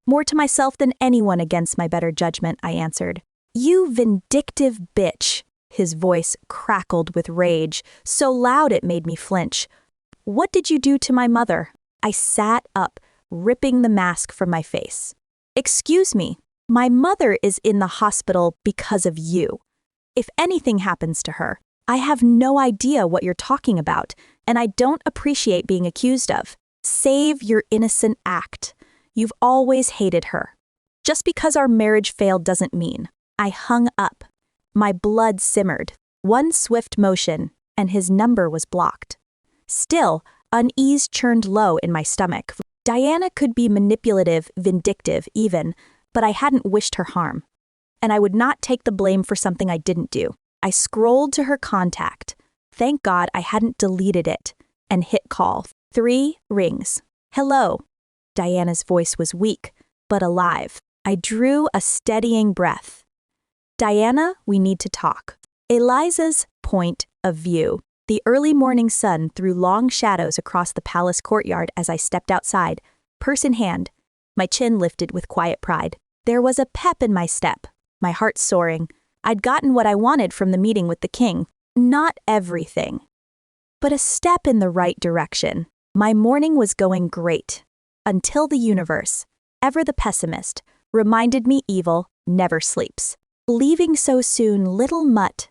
More to myself than anyone against my better judgment, I answered. "You vindictive bitch." His voice crackled with rage, so loud it made me flinch. "What did you do to my mother?" I sat up, ripping the mask from my face. "Excuse me, my mother is in the hospital because of you. If anything happens to her, I have no idea what you're talking about, and I don't appreciate being accused of. Save your innocent act. You've always hated her. Just because our marriage failed doesn't mean." I hung up. My blood simmered. One swift motion, and his number was blocked. Still, unease churned low in my stomach. Diana could be manipulative, vindictive even, but I hadn't wished her harm. And I would not take the blame for something I didn't do. I scrolled to her contact. Thank God I hadn't deleted it, and hit call. 3 rings. "Hello." Diana's voice was weak, but alive. I drew a steadying breath. "Diana, we need to talk." Eliza's point of view. The early morning sun threw long shadows across the palace courtyard as I stepped outside, purse in hand, my chin lifted with quiet pride. There was a pep in my step, my heart soaring. I'd gotten what I wanted from the meeting with the king. Not everything, but a step in the right direction. My morning was going great, until the universe, ever the pessimist, reminded me evil never sleeps. "Leaving so soon, little mutt."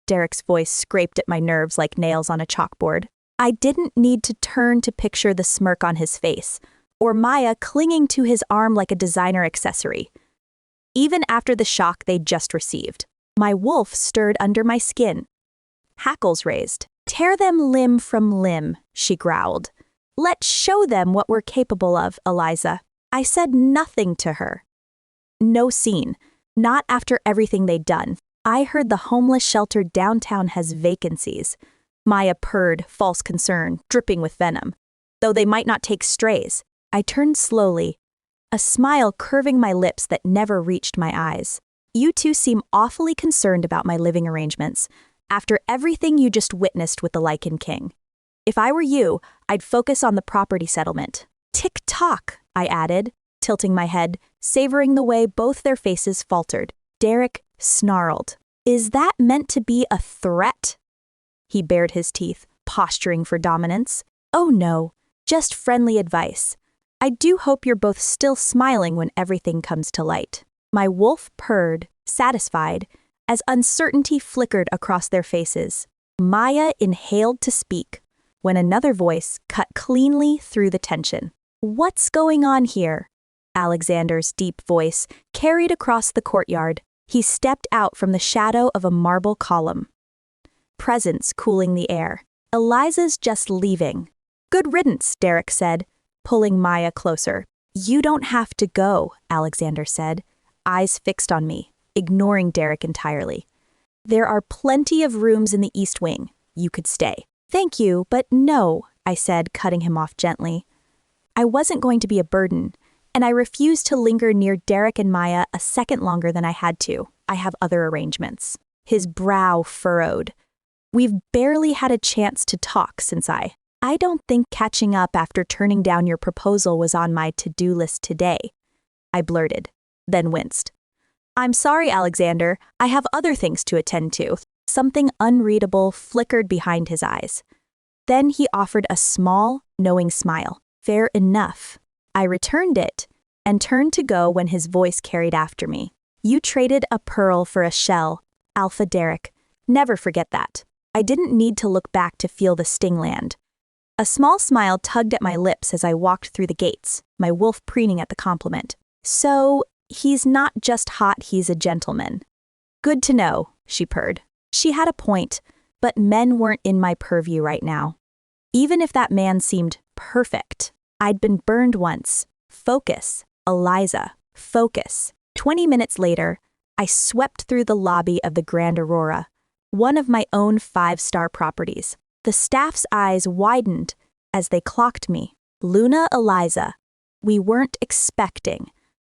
Derek's voice scraped at my nerves like nails on a chalkboard. I didn't need to turn to picture the smirk on his face, or Maya clinging to his arm like a designer accessory. Even after the shock they'd just received, my wolf stirred under my skin. Hackles raised. "Tear them limb from limb," she growled. "Let's show them what we're capable of, Eliza." I said nothing to her. No scene, not after everything they'd done. I heard the homeless shelter downtown has vacancies. Maya purred, false concern, dripping with venom. though they might not take strays. I turned slowly, a smile curving my lips that never reached my eyes. You two seem awfully concerned about my living arrangements, after everything you just witnessed with the Lycan King. If I were you, I'd focus on the property settlement. Tick-tock, I added, tilting my head, savoring the way both their faces faltered. Derek snarled. Is that meant to be a threat? He bared his teeth, posturing for dominance. Oh no, just friendly advice. I do hope you're both still smiling when everything comes to light. My wolf purred, satisfied, as uncertainty flickered across their faces. Maya inhaled to speak, when another voice cut cleanly through the tension. What's going on here? Alexander's deep voice carried across the courtyard. He stepped out from the shadow of a marble column. Presence cooling the air. Eliza's just leaving. Good riddance, Derek said, pulling Maya closer. You don't have to go, Alexander said, eyes fixed on me, ignoring Derek entirely. There are plenty of rooms in the East Wing. You could stay. Thank you, but no, I said, cutting him off gently. I wasn't going to be a burden, and I refused to linger near Derek and Maya a second longer than I had to. I have other arrangements. His brow furrowed. We've barely had a chance to talk since I don't think catching up after turning down your proposal was on my to-do list today, I blurted, then winced. I'm sorry, Alexander, I have other things to attend to. Something unreadable flickered behind his eyes. Then he offered a small, knowing smile. Fair enough. I returned it, and turned to go when his voice carried after me. You traded a pearl for a shell, Alpha Derek. Never forget that. I didn't need to look back to feel the sting land. A small smile tugged at my lips as I walked through the gates, my wolf preening at the compliment. So, he's not just hot, he's a gentleman. Good to know, she purred. She had a point, but men weren't in my purview right now. Even if that man seemed perfect, I'd been burned once. Focus, Eliza, focus. 20 minutes later, I swept through the lobby of the Grand Aurora, one of my own 5-star properties. The staff's eyes widened as they clocked me. Luna, Eliza. We weren't expecting.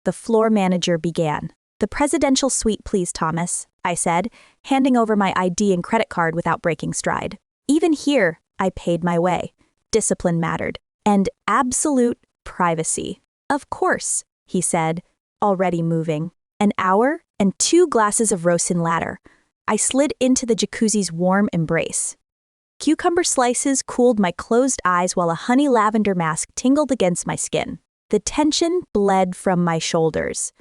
The floor manager began. The presidential suite, please, Thomas, I said, handing over my ID and credit card without breaking stride. Even here, I paid my way. Discipline mattered. And absolute privacy. Of course, he said, already moving. An hour and 2 glasses of Rosin ladder. I slid into the jacuzzi's warm embrace. Cucumber slices cooled my closed eyes while a honey lavender mask tingled against my skin. The tension bled from my shoulders.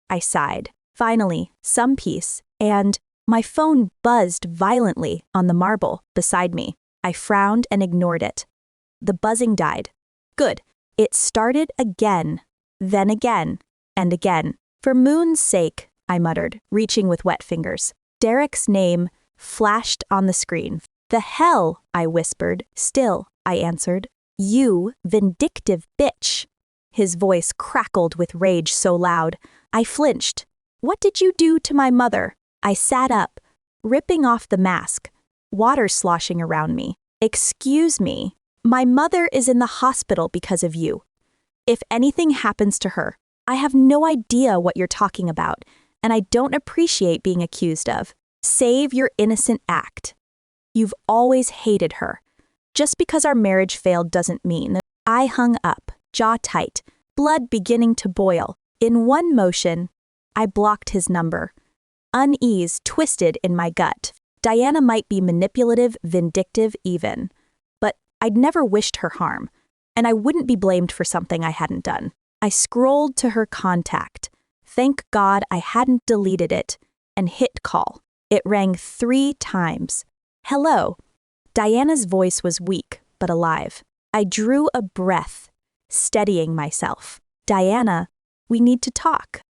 I sighed. Finally, some peace, and my phone buzzed violently on the marble beside me. I frowned and ignored it. The buzzing died. Good. It started again, then again, and again. For moon's sake, I muttered, reaching with wet fingers. Derek's name flashed on the screen. The hell, I whispered. Still, I answered. You vindictive bitch. His voice crackled with rage so loud. I flinched. What did you do to my mother? I sat up, ripping off the mask, water sloshing around me. Excuse me. My mother is in the hospital because of you. If anything happens to her, I have no idea what you're talking about, and I don't appreciate being accused of. Save your innocent act. You've always hated her. Just because our marriage failed doesn't mean that. I hung up, jaw tight, blood beginning to boil. In one motion, I blocked his number. Unease twisted in my gut. Diana might be manipulative, vindictive even, but I'd never wished her harm, and I wouldn't be blamed for something I hadn't done. I scrolled to her contact. Thank God I hadn't deleted it, and hit call. It rang 3 times. Hello. Diana's voice was weak, but alive. I drew a breath, steadying myself. Diana, we need to talk.